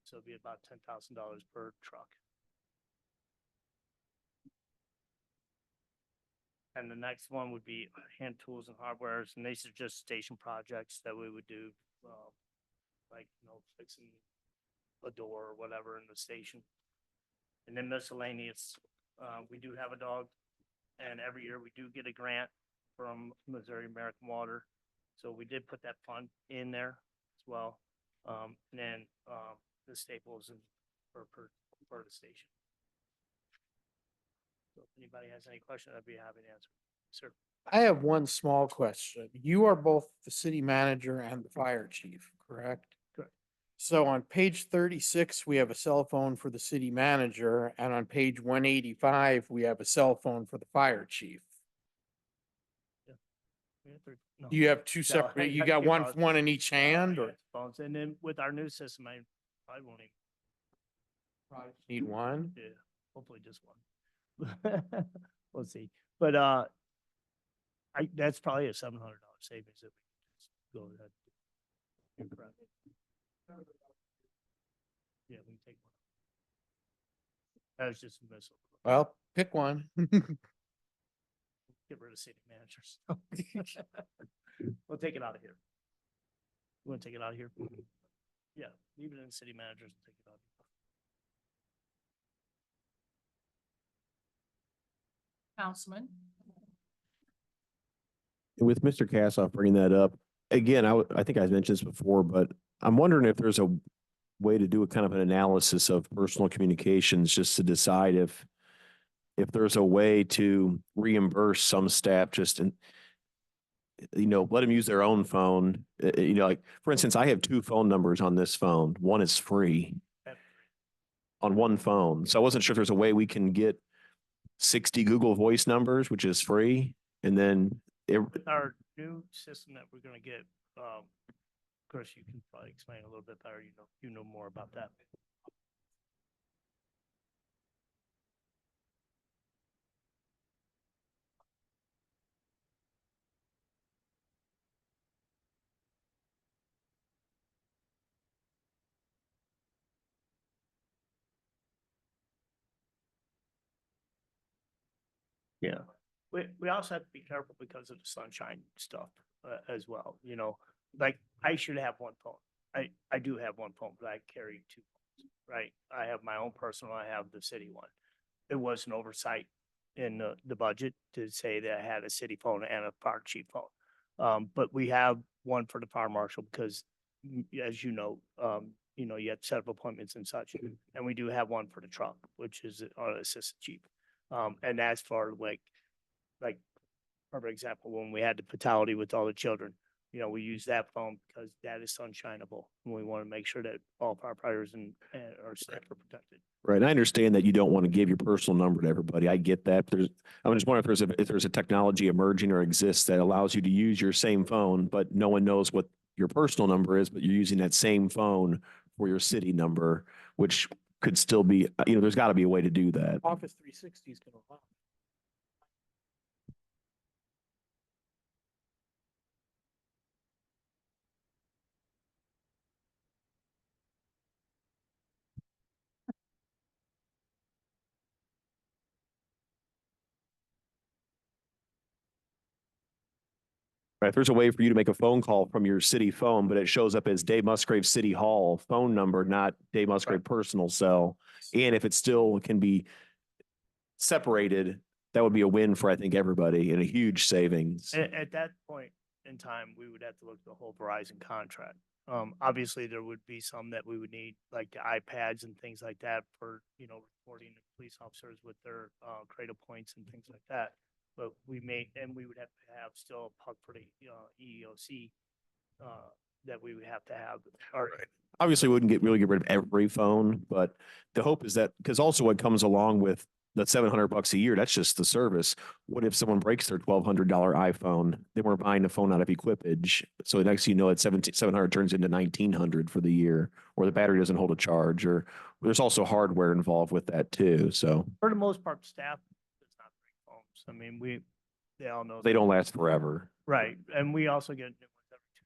Speaker 5: So it'd be about $10,000 per truck. And the next one would be hand tools and hardwares, and these are just station projects that we would do, like, fixing a door or whatever in the station. And then miscellaneous, we do have a dog, and every year we do get a grant from Missouri American Water. So we did put that fund in there as well. And then the staples and for the station. So if anybody has any questions, I'd be happy to answer. Sir.
Speaker 3: I have one small question. You are both the city manager and the fire chief, correct?
Speaker 5: Correct.
Speaker 3: So on page 36, we have a cell phone for the city manager, and on page 185, we have a cell phone for the fire chief.
Speaker 5: We have 3 no.
Speaker 3: Do you have 2
Speaker 5: No,
Speaker 3: separate,
Speaker 5: I
Speaker 3: you
Speaker 5: got
Speaker 3: got
Speaker 5: 2
Speaker 3: one,
Speaker 5: phones.
Speaker 3: one in each hand,
Speaker 5: I
Speaker 3: or
Speaker 5: got phones. And then with our new system, I probably won't even,
Speaker 3: need one?
Speaker 5: yeah, hopefully just one. We'll see. But that's probably a $700 savings if we just go ahead. You're correct. Yeah, we can take one. That was just a missile.
Speaker 3: Well, pick one.
Speaker 5: Get rid of city managers. We'll take it out of here. You want to take it out of here? Yeah, leave it in city managers and take it out.
Speaker 1: Councilman?
Speaker 7: With Mr. Cassoff bringing that up, again, I think I mentioned this before, but I'm wondering if there's a way to do a kind of an analysis of personal communications just to decide if there's a way to reimburse some staff just in, let them use their own phone. Like, for instance, I have 2 phone numbers on this phone. One is free on one phone. So I wasn't sure if there's a way we can get 60 Google Voice numbers, which is free. And then
Speaker 5: With our new system that we're gonna get, Chris, you can probably explain a little bit better. You know more about that. Yeah, we also have to be careful because of the sunshine stuff as well, like I should have one phone. I do have one phone, but I carry 2 phones, right? I have my own personal, I have the city one. It was an oversight in the budget to say that I had a city phone and a fire chief phone. But we have one for the fire marshal because as you know, you have set up appointments and such. And we do have one for the truck, which is an assistant chief. And that's for like, for example, when we had the fatality with all the children, we use that phone because that is sunshineable. And we want to make sure that all firefighters and our staff are protected.
Speaker 7: right. And I understand that you don't want to give your personal number to everybody. I get that. I'm just wondering if there's a technology emerging or exists that allows you to use your same phone, but no one knows what your personal number is, but you're using that same phone for your city number, which could still be, there's got to be a way to do that.
Speaker 3: Office 360 is gonna allow.
Speaker 7: Right, if there's a way for you to make a phone call from your city phone, but it shows up as Dave Musgrave City Hall phone number, not Dave Musgrave personal cell. And if it still can be separated, that would be a win for, I think, everybody and a huge savings.
Speaker 5: At that point in time, we would have to look at the whole Verizon contract. Obviously, there would be some that we would need, like the iPads and things like that for, reporting to police officers with their, Cradle points and things like that. But we would have to have still a puck for the, EEOC, that we would have to have. Or,
Speaker 7: Obviously, we wouldn't really get rid of every phone, but the hope is that, because also what comes along with that $700 a year, that's just the service. What if someone breaks their $1,200 iPhone? Then we're buying the phone out of equipage. So next, it's 700 turns into 1,900 for the year, or the battery doesn't hold a charge, or there's also hardware involved with that too. So
Speaker 5: for the most part, staff does not break phones. I mean, they all know.
Speaker 7: they don't last forever.
Speaker 5: Right, and we also get new ones every 2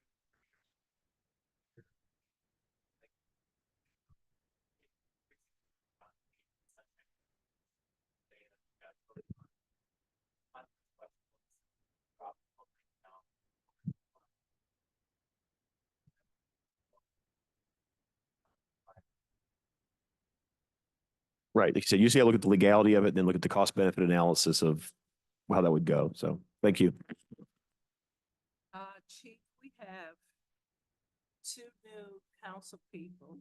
Speaker 7: Right. Like you said, usually I look at the legality of it, then look at the cost benefit analysis of how that would go. So thank you.
Speaker 1: Chief, we have 2 new council people.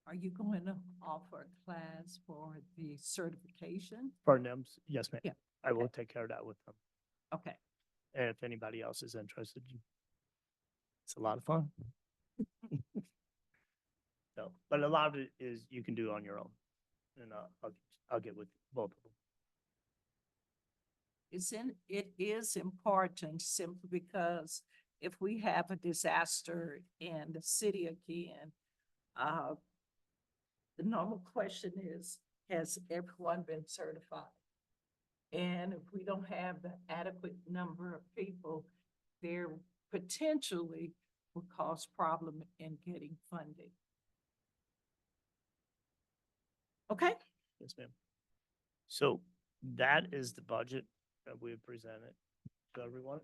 Speaker 1: Are you going to offer a class for the certification?
Speaker 5: For NIMS, yes, ma'am.
Speaker 1: Yeah,
Speaker 5: I will
Speaker 1: okay.
Speaker 5: take care of that with them.
Speaker 1: Okay.
Speaker 5: And if anybody else is interested, it's a lot of fun. So, but a lot of it is you can do on your own. And I'll get with both of them.
Speaker 1: It is important simply because if we have a disaster in the city again, the normal question is, has everyone been certified? And if we don't have the adequate number of people, there potentially will cause problem in getting funding. Okay?
Speaker 5: Yes, ma'am. So that is the budget that we have presented to everyone.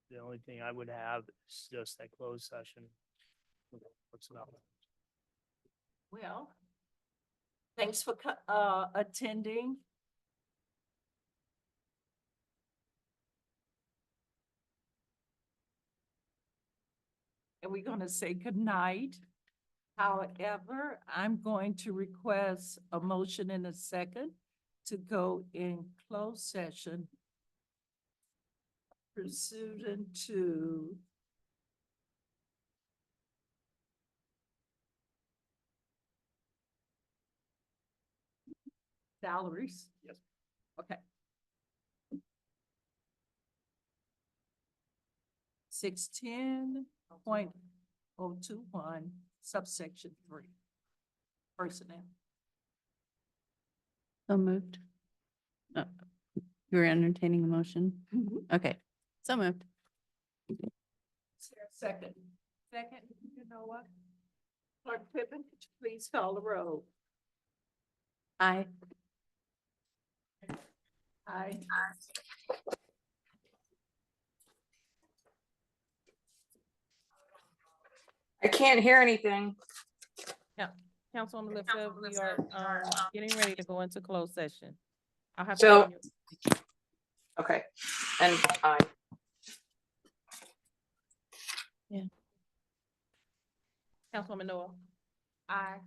Speaker 5: The only thing I would have is just that closed session. What's it up?
Speaker 1: Well, thanks for attending. And we're going to say good night. However, I'm going to request a motion in a second to go in closed session pursuant to salaries.
Speaker 5: Yes.
Speaker 1: Okay. 610.021 subsection 3. Personnel.
Speaker 8: So moved. You were entertaining a motion? Okay, so moved.
Speaker 1: Is there a second? Second, you know what? Clerk Pippen, could you please call the roll?
Speaker 8: Aye.
Speaker 1: Aye.
Speaker 11: I can't hear anything.
Speaker 2: Councilwoman Lipscomb, we are, getting ready to go into closed session. I'll have.
Speaker 11: So- Okay, and I.
Speaker 2: Councilwoman Noah.
Speaker 1: Aye.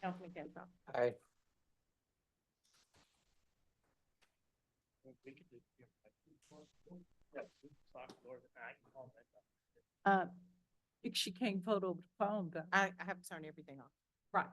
Speaker 2: Councilman Campbell.
Speaker 3: Aye.
Speaker 5: We could do- Yeah, lock the doors and I can call that.
Speaker 1: If she can't vote over the phone, though.
Speaker 2: I have to turn everything off.
Speaker 1: Right.